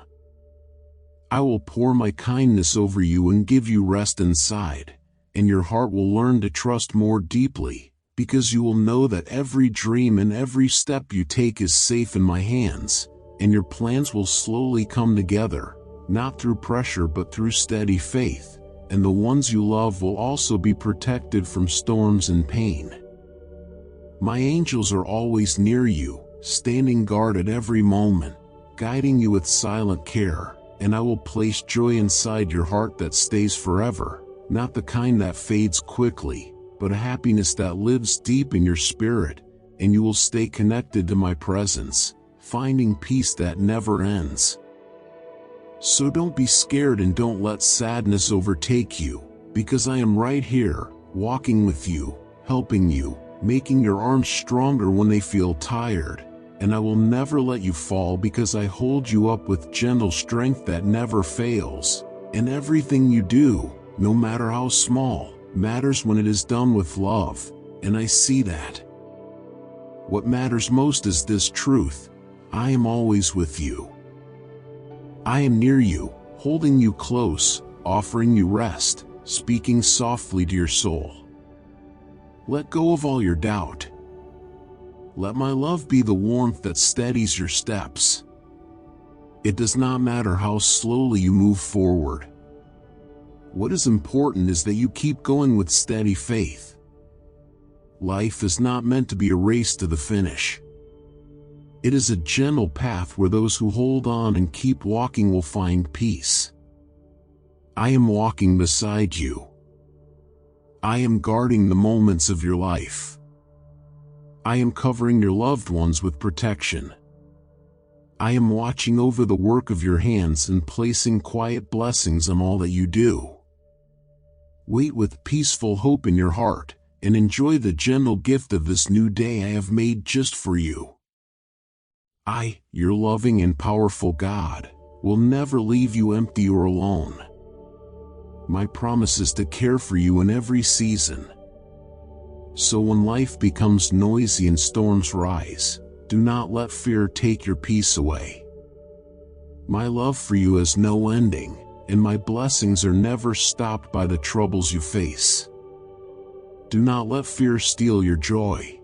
I will pour my kindness over you and give you rest inside, and your heart will learn to trust more deeply, because you will know that every dream and every step you take is safe in my hands, and your plans will slowly come together, not through pressure but through steady faith, and the ones you love will also be protected from storms and pain. My angels are always near you, standing guard at every moment, guiding you with silent care, and I will place joy inside your heart that stays forever, not the kind that fades quickly, but a happiness that lives deep in your spirit, and you will stay connected to my presence, finding peace that never ends. So don't be scared and don't let sadness overtake you, because I am right here, walking with you, helping you, making your arms stronger when they feel tired, and I will never let you fall because I hold you up with gentle strength that never fails, and everything you do, no matter how small, matters when it is done with love, and I see that. What matters most is this truth: I am always with you. I am near you, holding you close, offering you rest, speaking softly to your soul. Let go of all your doubt. Let my love be the warmth that steadies your steps. It does not matter how slowly you move forward. What is important is that you keep going with steady faith. Life is not meant to be a race to the finish. It is a gentle path where those who hold on and keep walking will find peace. I am walking beside you. I am guarding the moments of your life. I am covering your loved ones with protection. I am watching over the work of your hands and placing quiet blessings on all that you do. Wait with peaceful hope in your heart, and enjoy the gentle gift of this new day I have made just for you. I, your loving and powerful God, will never leave you empty or alone. My promise is to care for you in every season. So when life becomes noisy and storms rise, do not let fear take your peace away. My love for you has no ending, and my blessings are never stopped by the troubles you face. Do not let fear steal your joy.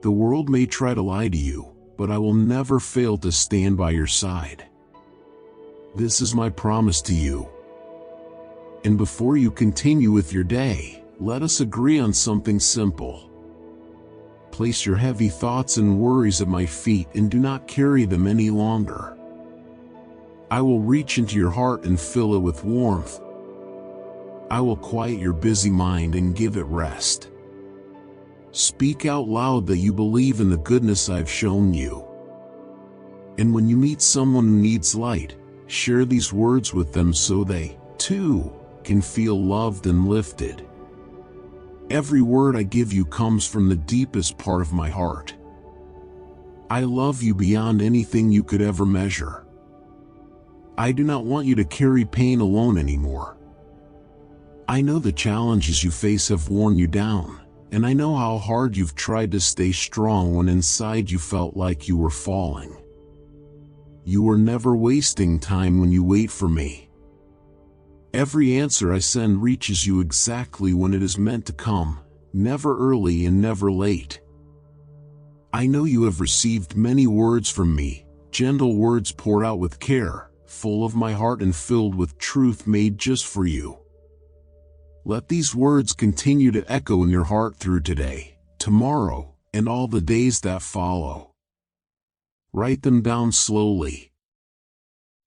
The world may try to lie to you, but I will never fail to stand by your side. This is my promise to you. And before you continue with your day, let us agree on something simple. Place your heavy thoughts and worries at my feet and do not carry them any longer. I will reach into your heart and fill it with warmth. I will quiet your busy mind and give it rest. Speak out loud that you believe in the goodness I've shown you. And when you meet someone who needs light, share these words with them so they, too, can feel loved and lifted. Every word I give you comes from the deepest part of my heart. I love you beyond anything you could ever measure. I do not want you to carry pain alone anymore. I know the challenges you face have worn you down, and I know how hard you've tried to stay strong when inside you felt like you were falling. You are never wasting time when you wait for me. Every answer I send reaches you exactly when it is meant to come, never early and never late. I know you have received many words from me, gentle words poured out with care, full of my heart and filled with truth made just for you. Let these words continue to echo in your heart through today, tomorrow, and all the days that follow. Write them down slowly.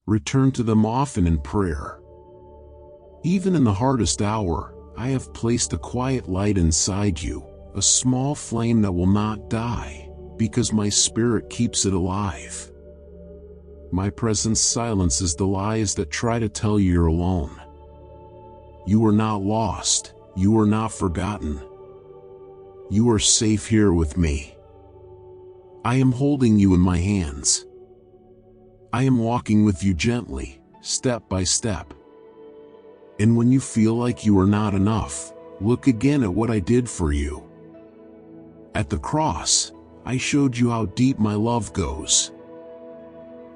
Return to them often in prayer. Even in the hardest hour, I have placed a quiet light inside you, a small flame that will not die, because my spirit keeps it alive. My presence silences the lies that try to tell you you're alone. You are not lost, you are not forgotten. You are safe here with me. I am holding you in my hands. I am walking with you gently, step by step. And when you feel like you are not enough, look again at what I did for you. At the cross, I showed you how deep my love goes.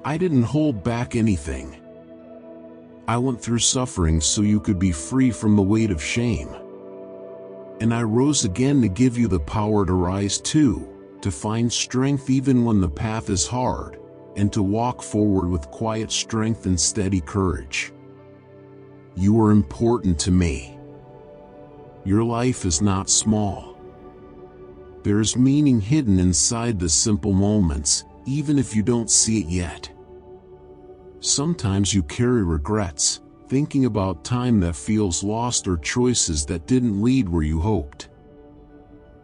I didn't hold back anything. I went through suffering so you could be free from the weight of shame. And I rose again to give you the power to rise too, to find strength even when the path is hard, and to walk forward with quiet strength and steady courage. You are important to me. Your life is not small. There is meaning hidden inside the simple moments, even if you don't see it yet. Sometimes you carry regrets, thinking about time that feels lost or choices that didn't lead where you hoped.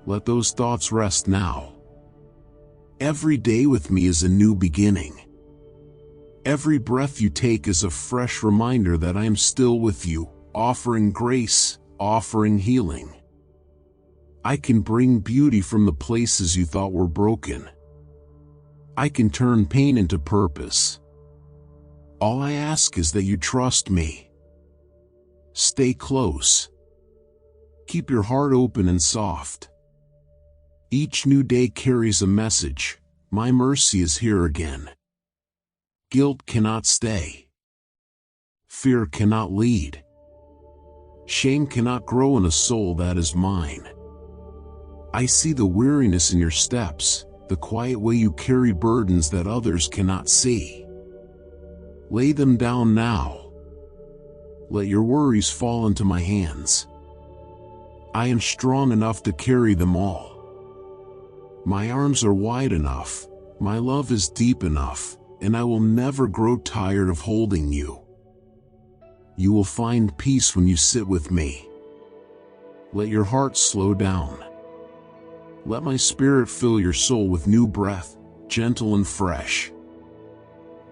Let those thoughts rest now. Every day with me is a new beginning. Every breath you take is a fresh reminder that I am still with you, offering grace, offering healing. I can bring beauty from the places you thought were broken. I can turn pain into purpose. All I ask is that you trust me. Stay close. Keep your heart open and soft. Each new day carries a message. My mercy is here again. Guilt cannot stay. Fear cannot lead. Shame cannot grow in a soul that is mine. I see the weariness in your steps, the quiet way you carry burdens that others cannot see. Lay them down now. Let your worries fall into my hands. I am strong enough to carry them all. My arms are wide enough, my love is deep enough, and I will never grow tired of holding you. You will find peace when you sit with me. Let your heart slow down. Let my spirit fill your soul with new breath, gentle and fresh.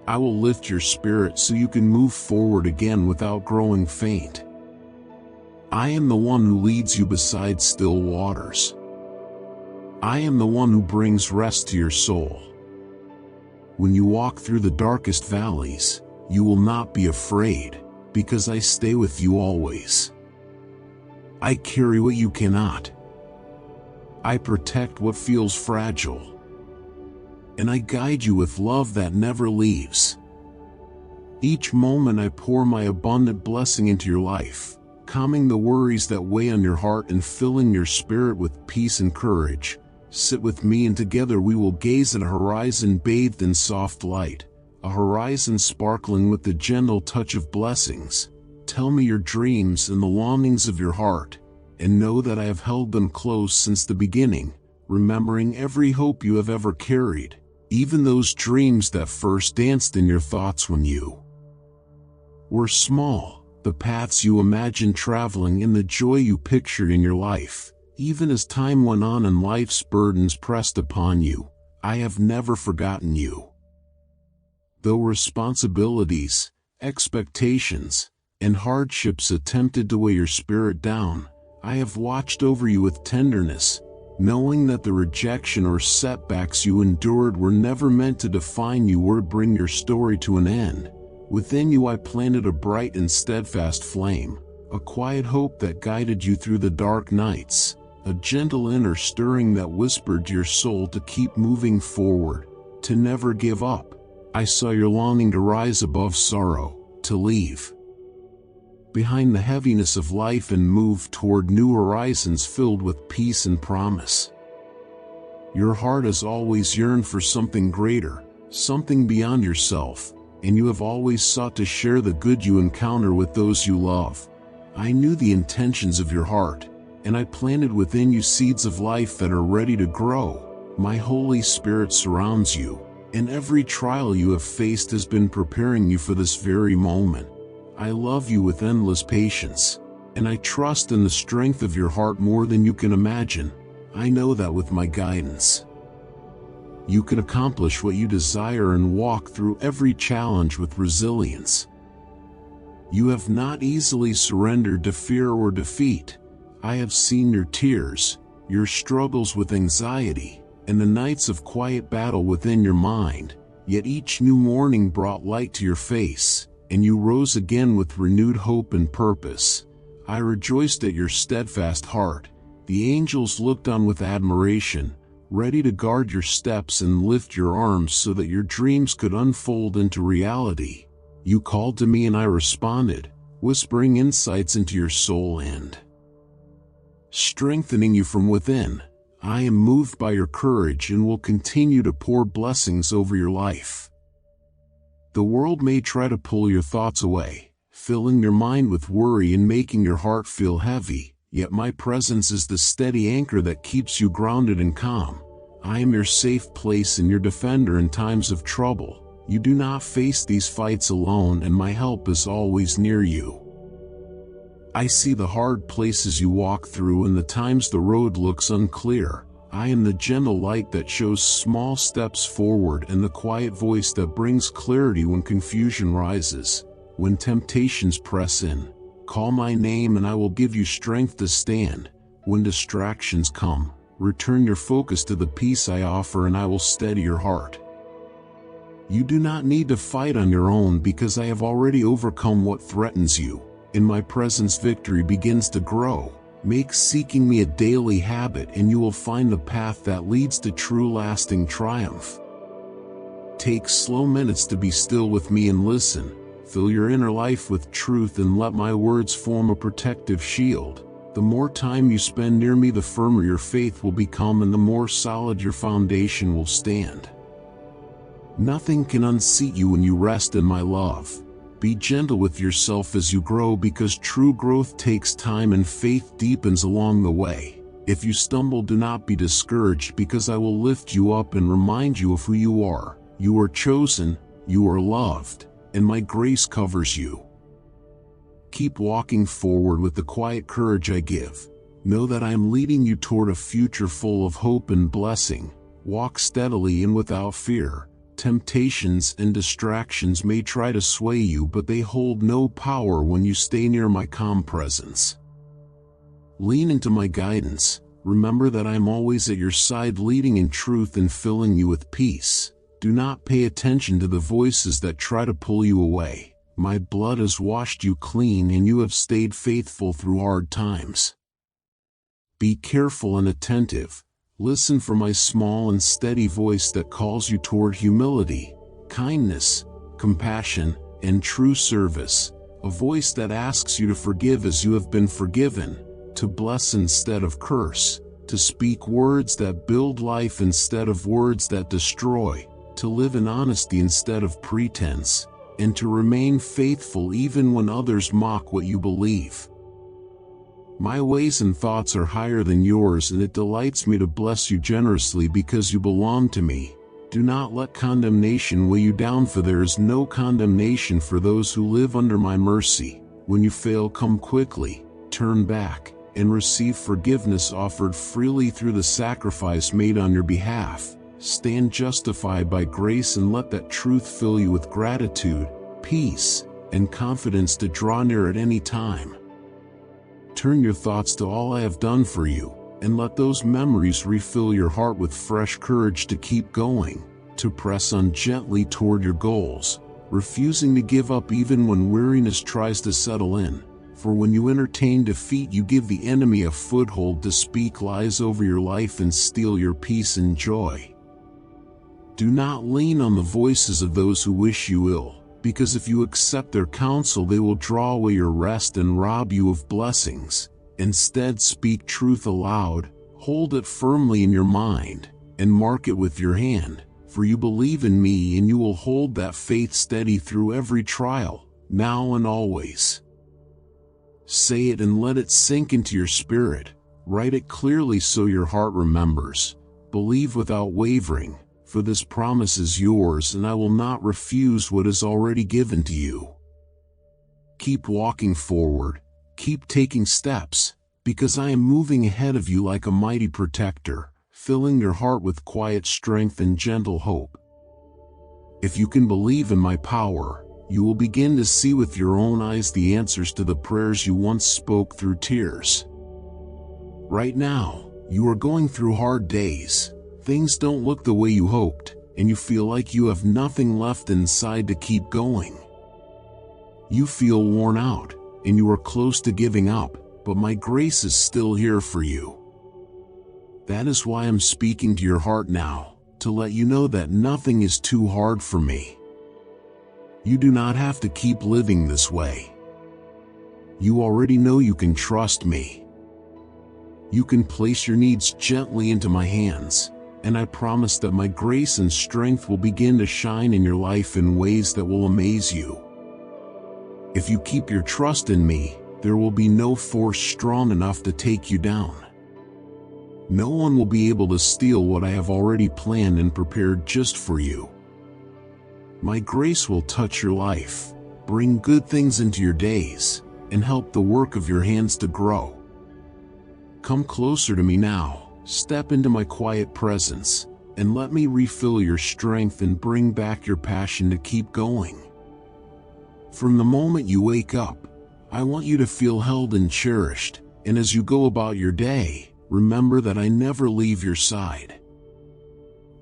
I will lift your spirit so you can move forward again without growing faint. I am the one who leads you beside still waters. I am the one who brings rest to your soul. When you walk through the darkest valleys, you will not be afraid, because I stay with you always. I carry what you cannot. I protect what feels fragile. And I guide you with love that never leaves. Each moment I pour my abundant blessing into your life, calming the worries that weigh on your heart and filling your spirit with peace and courage. Sit with me and together we will gaze at a horizon bathed in soft light, a horizon sparkling with the gentle touch of blessings. Tell me your dreams and the longings of your heart, and know that I have held them close since the beginning, remembering every hope you have ever carried, even those dreams that first danced in your thoughts when you were small, the paths you imagined traveling and the joy you pictured in your life. Even as time went on and life's burdens pressed upon you, I have never forgotten you. Though responsibilities, expectations, and hardships attempted to weigh your spirit down, I have watched over you with tenderness, knowing that the rejection or setbacks you endured were never meant to define you or bring your story to an end. Within you I planted a bright and steadfast flame, a quiet hope that guided you through the dark nights. A gentle inner stirring that whispered to your soul to keep moving forward, to never give up. I saw your longing to rise above sorrow, to leave behind the heaviness of life and move toward new horizons filled with peace and promise. Your heart has always yearned for something greater, something beyond yourself, and you have always sought to share the good you encounter with those you love. I knew the intentions of your heart, and I planted within you seeds of life that are ready to grow. My Holy Spirit surrounds you, and every trial you have faced has been preparing you for this very moment. I love you with endless patience, and I trust in the strength of your heart more than you can imagine. I know that with my guidance, you can accomplish what you desire and walk through every challenge with resilience. You have not easily surrendered to fear or defeat. I have seen your tears, your struggles with anxiety, and the nights of quiet battle within your mind, yet each new morning brought light to your face, and you rose again with renewed hope and purpose. I rejoiced at your steadfast heart. The angels looked on with admiration, ready to guard your steps and lift your arms so that your dreams could unfold into reality. You called to me and I responded, whispering insights into your soul and strengthening you from within. I am moved by your courage and will continue to pour blessings over your life. The world may try to pull your thoughts away, filling your mind with worry and making your heart feel heavy, yet my presence is the steady anchor that keeps you grounded and calm. I am your safe place and your defender in times of trouble. You do not face these fights alone, and my help is always near you. I see the hard places you walk through and the times the road looks unclear. I am the gentle light that shows small steps forward and the quiet voice that brings clarity when confusion rises. When temptations press in, call my name and I will give you strength to stand. When distractions come, return your focus to the peace I offer and I will steady your heart. You do not need to fight on your own because I have already overcome what threatens you. In my presence, victory begins to grow. Make seeking me a daily habit and you will find the path that leads to true lasting triumph. Take slow minutes to be still with me and listen. Fill your inner life with truth and let my words form a protective shield. The more time you spend near me, the firmer your faith will become and the more solid your foundation will stand. Nothing can unseat you when you rest in my love. Be gentle with yourself as you grow because true growth takes time and faith deepens along the way. If you stumble, do not be discouraged because I will lift you up and remind you of who you are. You are chosen, you are loved, and my grace covers you. Keep walking forward with the quiet courage I give. Know that I am leading you toward a future full of hope and blessing. Walk steadily and without fear. Temptations and distractions may try to sway you, but they hold no power when you stay near my calm presence. Lean into my guidance. Remember that I am always at your side, leading in truth and filling you with peace. Do not pay attention to the voices that try to pull you away. My blood has washed you clean and you have stayed faithful through hard times. Be careful and attentive. Listen for my small and steady voice that calls you toward humility, kindness, compassion, and true service. A voice that asks you to forgive as you have been forgiven, to bless instead of curse, to speak words that build life instead of words that destroy, to live in honesty instead of pretense, and to remain faithful even when others mock what you believe. My ways and thoughts are higher than yours, and it delights me to bless you generously because you belong to me. Do not let condemnation weigh you down, for there is no condemnation for those who live under my mercy. When you fail, come quickly, turn back, and receive forgiveness offered freely through the sacrifice made on your behalf. Stand justified by grace and let that truth fill you with gratitude, peace, and confidence to draw near at any time. Turn your thoughts to all I have done for you, and let those memories refill your heart with fresh courage to keep going, to press on gently toward your goals, refusing to give up even when weariness tries to settle in. For when you entertain defeat, you give the enemy a foothold to speak lies over your life and steal your peace and joy. Do not lean on the voices of those who wish you ill, because if you accept their counsel, they will draw away your rest and rob you of blessings. Instead, speak truth aloud, hold it firmly in your mind, and mark it with your hand, for you believe in me and you will hold that faith steady through every trial, now and always. Say it and let it sink into your spirit. Write it clearly so your heart remembers. Believe without wavering, for this promise is yours and I will not refuse what is already given to you. Keep walking forward, keep taking steps, because I am moving ahead of you like a mighty protector, filling your heart with quiet strength and gentle hope. If you can believe in my power, you will begin to see with your own eyes the answers to the prayers you once spoke through tears. Right now, you are going through hard days. Things don't look the way you hoped, and you feel like you have nothing left inside to keep going. You feel worn out, and you are close to giving up, but my grace is still here for you. That is why I'm speaking to your heart now, to let you know that nothing is too hard for me. You do not have to keep living this way. You already know you can trust me. You can place your needs gently into my hands, and I promise that my grace and strength will begin to shine in your life in ways that will amaze you. If you keep your trust in me, there will be no force strong enough to take you down. No one will be able to steal what I have already planned and prepared just for you. My grace will touch your life, bring good things into your days, and help the work of your hands to grow. Come closer to me now, step into my quiet presence, and let me refill your strength and bring back your passion to keep going. From the moment you wake up, I want you to feel held and cherished, and as you go about your day, remember that I never leave your side.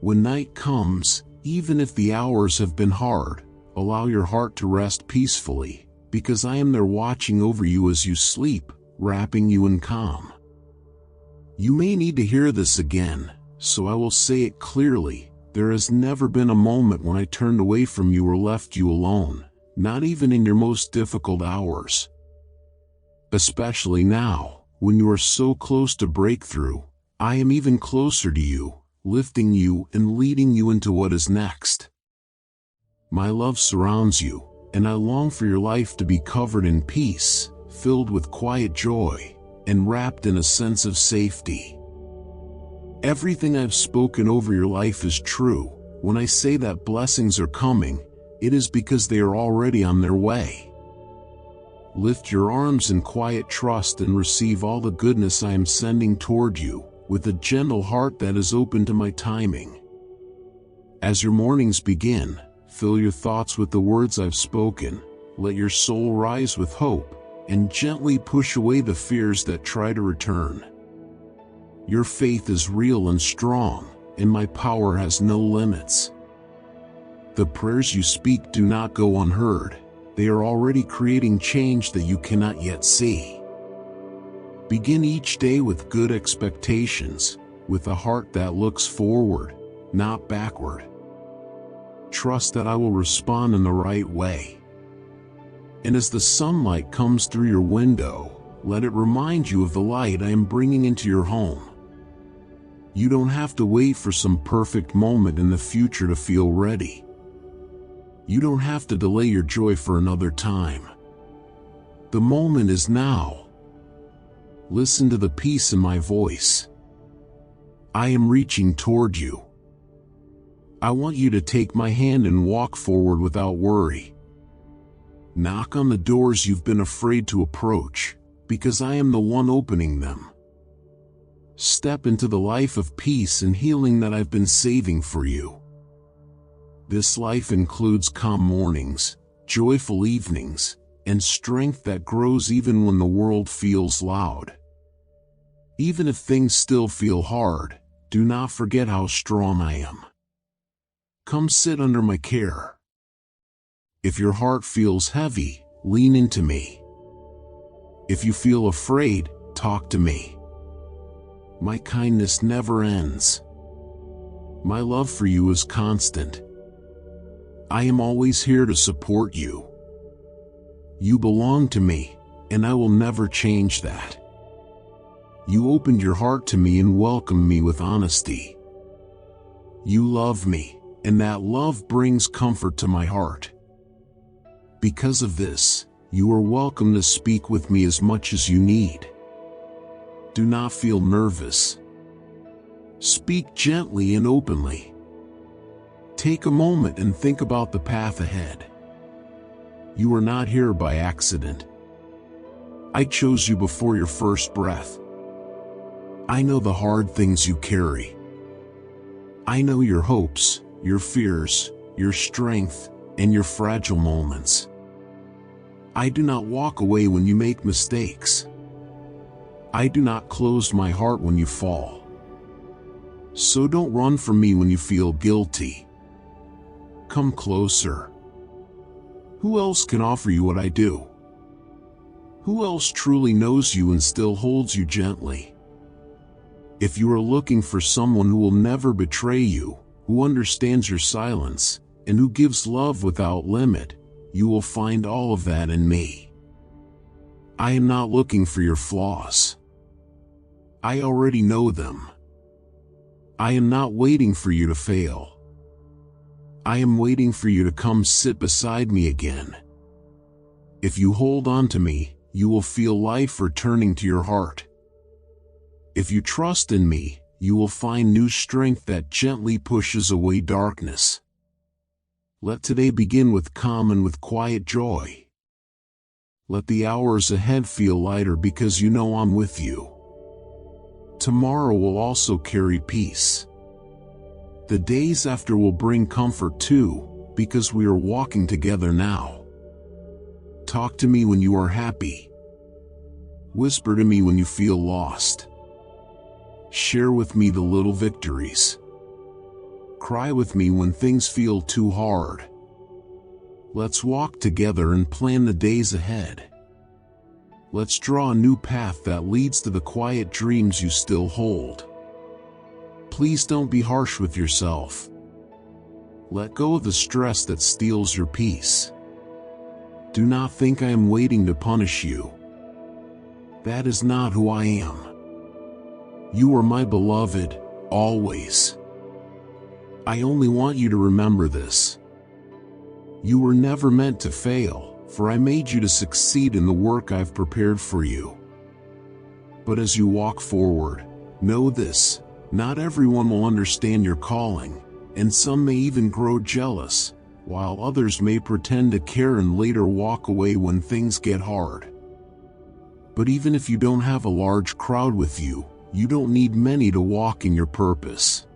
When night comes, even if the hours have been hard, allow your heart to rest peacefully, because I am there watching over you as you sleep, wrapping you in calm. You may need to hear this again, so I will say it clearly. There has never been a moment when I turned away from you or left you alone, not even in your most difficult hours. Especially now, when you are so close to breakthrough, I am even closer to you, lifting you and leading you into what is next. My love surrounds you, and I long for your life to be covered in peace, filled with quiet joy, and wrapped in a sense of safety. Everything I've spoken over your life is true. When I say that blessings are coming, it is because they are already on their way. Lift your arms in quiet trust and receive all the goodness I am sending toward you, with a gentle heart that is open to my timing. As your mornings begin, fill your thoughts with the words I've spoken, let your soul rise with hope, and gently push away the fears that try to return. Your faith is real and strong, and my power has no limits. The prayers you speak do not go unheard. They are already creating change that you cannot yet see. Begin each day with good expectations, with a heart that looks forward, not backward. Trust that I will respond in the right way. And as the sunlight comes through your window, let it remind you of the light I am bringing into your home. You don't have to wait for some perfect moment in the future to feel ready. You don't have to delay your joy for another time. The moment is now. Listen to the peace in my voice. I am reaching toward you. I want you to take my hand and walk forward without worry. Knock on the doors you've been afraid to approach, because I am the one opening them. Step into the life of peace and healing that I've been saving for you. This life includes calm mornings, joyful evenings, and strength that grows even when the world feels loud. Even if things still feel hard, do not forget how strong I am. Come sit under my care. If your heart feels heavy, lean into me. If you feel afraid, talk to me. My kindness never ends. My love for you is constant. I am always here to support you. You belong to me, and I will never change that. You opened your heart to me and welcomed me with honesty. You love me, and that love brings comfort to my heart. Because of this, you are welcome to speak with me as much as you need. Do not feel nervous. Speak gently and openly. Take a moment and think about the path ahead. You are not here by accident. I chose you before your first breath. I know the hard things you carry. I know your hopes, your fears, your strength, and your fragile moments. I do not walk away when you make mistakes. I do not close my heart when you fall. So don't run from me when you feel guilty. Come closer. Who else can offer you what I do? Who else truly knows you and still holds you gently? If you are looking for someone who will never betray you, who understands your silence, and who gives love without limit, you will find all of that in me. I am not looking for your flaws. I already know them. I am not waiting for you to fail. I am waiting for you to come sit beside me again. If you hold on to me, you will feel life returning to your heart. If you trust in me, you will find new strength that gently pushes away darkness. Let today begin with calm and with quiet joy. Let the hours ahead feel lighter because you know I'm with you. Tomorrow will also carry peace. The days after will bring comfort too, because we are walking together now. Talk to me when you are happy. Whisper to me when you feel lost. Share with me the little victories. Cry with me when things feel too hard. Let's walk together and plan the days ahead. Let's draw a new path that leads to the quiet dreams you still hold. Please don't be harsh with yourself. Let go of the stress that steals your peace. Do not think I am waiting to punish you. That is not who I am. You are my beloved, always. I only want you to remember this. You were never meant to fail, for I made you to succeed in the work I've prepared for you. But as you walk forward, know this: not everyone will understand your calling, and some may even grow jealous, while others may pretend to care and later walk away when things get hard. But even if you don't have a large crowd with you, you don't need many to walk in your purpose.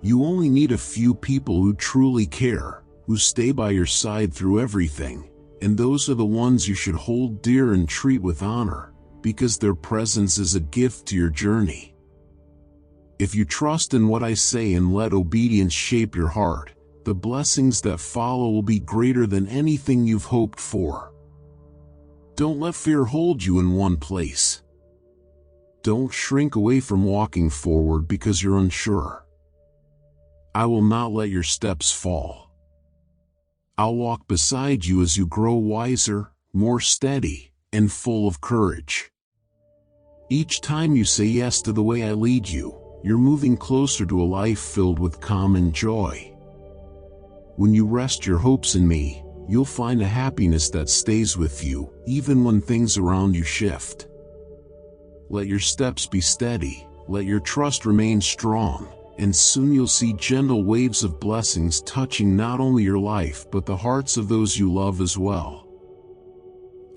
You only need a few people who truly care, who stay by your side through everything, and those are the ones you should hold dear and treat with honor, because their presence is a gift to your journey. If you trust in what I say and let obedience shape your heart, the blessings that follow will be greater than anything you've hoped for. Don't let fear hold you in one place. Don't shrink away from walking forward because you're unsure. I will not let your steps fall. I'll walk beside you as you grow wiser, more steady, and full of courage. Each time you say yes to the way I lead you, you're moving closer to a life filled with calm and joy. When you rest your hopes in me, you'll find a happiness that stays with you, even when things around you shift. Let your steps be steady, let your trust remain strong, and soon you'll see gentle waves of blessings touching not only your life but the hearts of those you love as well.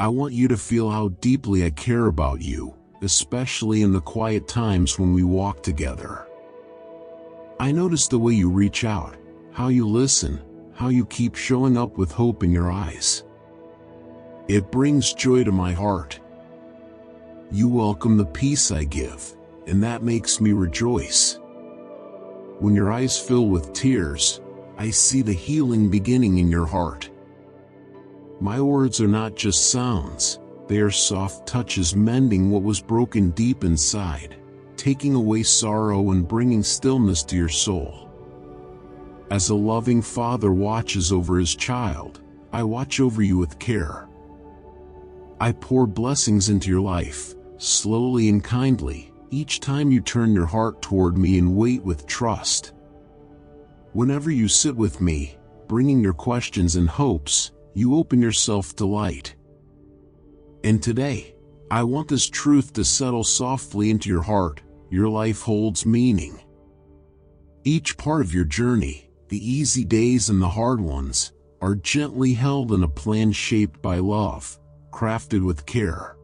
I want you to feel how deeply I care about you, especially in the quiet times when we walk together. I notice the way you reach out, how you listen, how you keep showing up with hope in your eyes. It brings joy to my heart. You welcome the peace I give, and that makes me rejoice. When your eyes fill with tears, I see the healing beginning in your heart. My words are not just sounds, they are soft touches mending what was broken deep inside, taking away sorrow and bringing stillness to your soul. As a loving father watches over his child, I watch over you with care. I pour blessings into your life, slowly and kindly, each time you turn your heart toward me and wait with trust. Whenever you sit with me, bringing your questions and hopes, you open yourself to light. And today, I want this truth to settle softly into your heart: your life holds meaning. Each part of your journey, the easy days and the hard ones, are gently held in a plan shaped by love, crafted with care.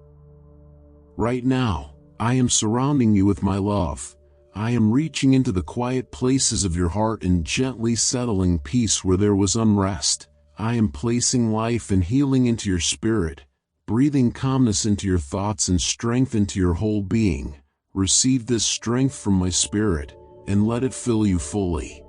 Right now, I am surrounding you with my love. I am reaching into the quiet places of your heart and gently settling peace where there was unrest. I am placing life and healing into your spirit, breathing calmness into your thoughts and strength into your whole being. Receive this strength from my spirit, and let it fill you fully.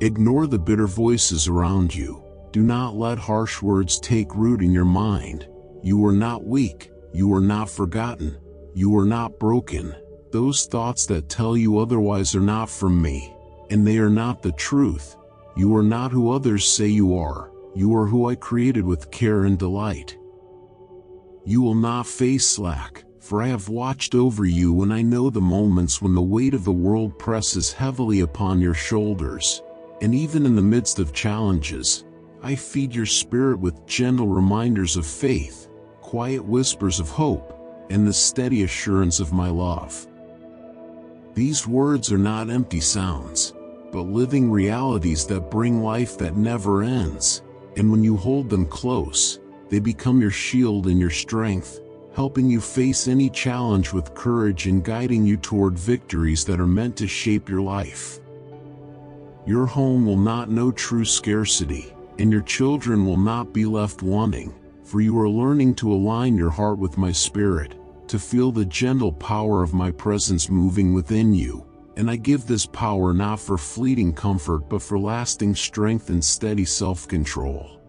Ignore the bitter voices around you. Do not let harsh words take root in your mind. You are not weak. You are not forgotten. You are not broken. Those thoughts that tell you otherwise are not from me, and they are not the truth. You are not who others say you are. You are who I created with care and delight. You will not face slack, for I have watched over you and I know the moments when the weight of the world presses heavily upon your shoulders. And even in the midst of challenges, I feed your spirit with gentle reminders of faith, quiet whispers of hope, and the steady assurance of my love. These words are not empty sounds, but living realities that bring life that never ends, and when you hold them close, they become your shield and your strength, helping you face any challenge with courage and guiding you toward victories that are meant to shape your life. Your home will not know true scarcity, and your children will not be left wanting, for you are learning to align your heart with my spirit, to feel the gentle power of my presence moving within you, and I give this power not for fleeting comfort but for lasting strength and steady self-control.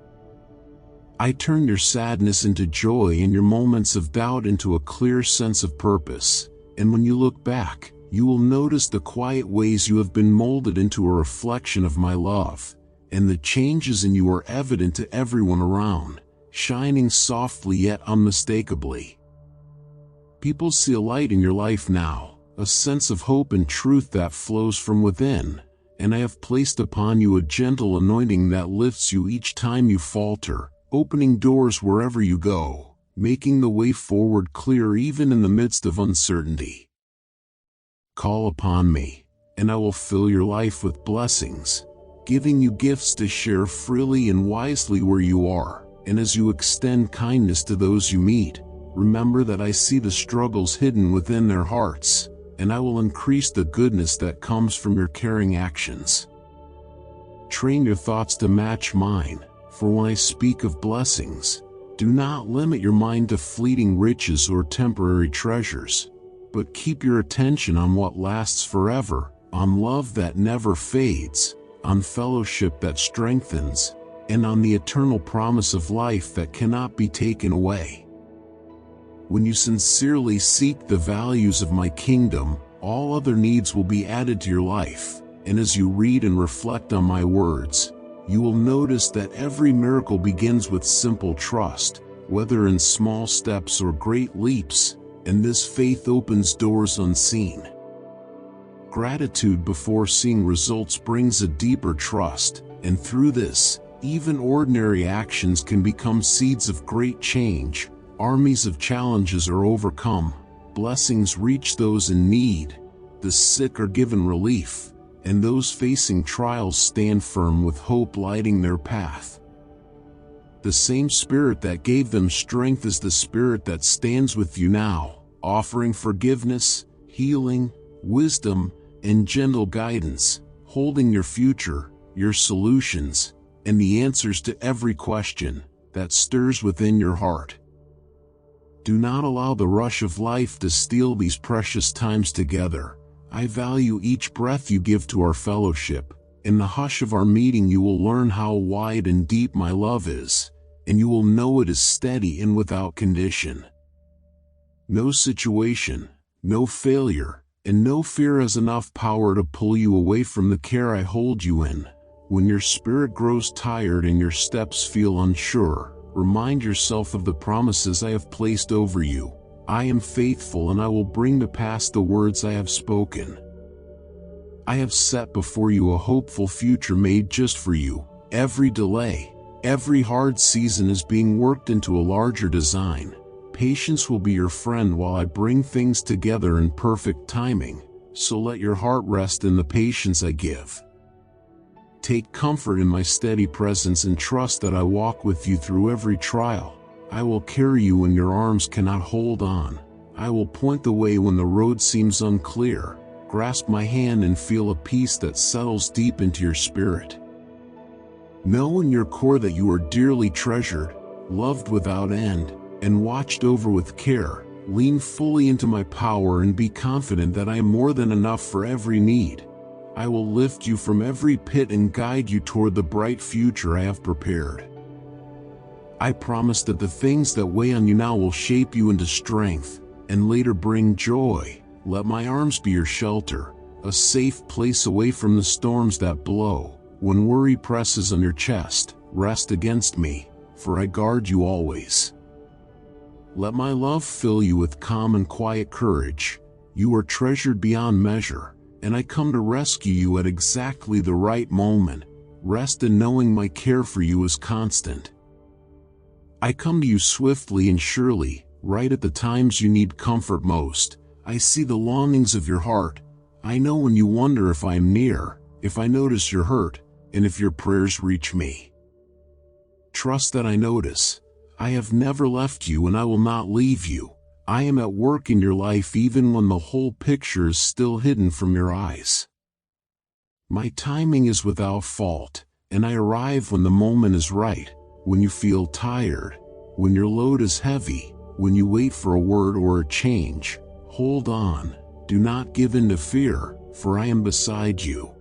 I turn your sadness into joy and your moments of doubt into a clear sense of purpose, and when you look back, you will notice the quiet ways you have been molded into a reflection of my love, and the changes in you are evident to everyone around, shining softly yet unmistakably. People see a light in your life now, a sense of hope and truth that flows from within, and I have placed upon you a gentle anointing that lifts you each time you falter, opening doors wherever you go, making the way forward clear even in the midst of uncertainty. Call upon me, and I will fill your life with blessings, giving you gifts to share freely and wisely where you are, and as you extend kindness to those you meet, remember that I see the struggles hidden within their hearts, and I will increase the goodness that comes from your caring actions. Train your thoughts to match mine, for when I speak of blessings, do not limit your mind to fleeting riches or temporary treasures, but keep your attention on what lasts forever, on love that never fades, on fellowship that strengthens, and on the eternal promise of life that cannot be taken away. When you sincerely seek the values of my kingdom, all other needs will be added to your life, and as you read and reflect on my words, you will notice that every miracle begins with simple trust, whether in small steps or great leaps, and this faith opens doors unseen. Gratitude before seeing results brings a deeper trust, and through this, even ordinary actions can become seeds of great change. Armies of challenges are overcome, blessings reach those in need, the sick are given relief, and those facing trials stand firm with hope lighting their path. The same Spirit that gave them strength is the Spirit that stands with you now, offering forgiveness, healing, wisdom, and gentle guidance, holding your future, your solutions, and the answers to every question that stirs within your heart. Do not allow the rush of life to steal these precious times together. I value each breath you give to our fellowship. In the hush of our meeting you will learn how wide and deep my love is, and you will know it is steady and without condition. No situation, no failure, and no fear has enough power to pull you away from the care I hold you in. When your spirit grows tired and your steps feel unsure, remind yourself of the promises I have placed over you. I am faithful and I will bring to pass the words I have spoken. I have set before you a hopeful future made just for you. Every delay, every hard season is being worked into a larger design. Patience will be your friend while I bring things together in perfect timing, so let your heart rest in the patience I give. Take comfort in my steady presence and trust that I walk with you through every trial. I will carry you when your arms cannot hold on. I will point the way when the road seems unclear. Grasp my hand and feel a peace that settles deep into your spirit. Know in your core that you are dearly treasured, loved without end, and watched over with care. Lean fully into my power and be confident that I am more than enough for every need. I will lift you from every pit and guide you toward the bright future I have prepared. I promise that the things that weigh on you now will shape you into strength, and later bring joy. Let my arms be your shelter, a safe place away from the storms that blow. When worry presses on your chest, rest against me, for I guard you always. Let my love fill you with calm and quiet courage. You are treasured beyond measure, and I come to rescue you at exactly the right moment. Rest in knowing my care for you is constant. I come to you swiftly and surely, right at the times you need comfort most. I see the longings of your heart. I know when you wonder if I am near, if I notice your hurt, and if your prayers reach me. Trust that I notice. I have never left you and I will not leave you. I am at work in your life even when the whole picture is still hidden from your eyes. My timing is without fault, and I arrive when the moment is right, when you feel tired, when your load is heavy, when you wait for a word or a change. Hold on, do not give in to fear, for I am beside you.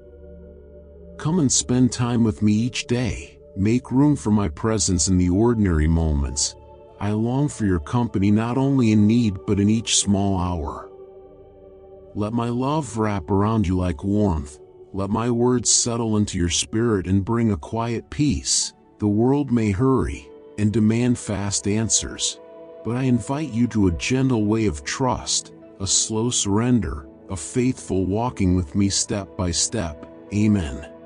Come and spend time with me each day. Make room for my presence in the ordinary moments. I long for your company not only in need but in each small hour. Let my love wrap around you like warmth. Let my words settle into your spirit and bring a quiet peace. The world may hurry and demand fast answers, but I invite you to a gentle way of trust, a slow surrender, a faithful walking with me step by step. Amen.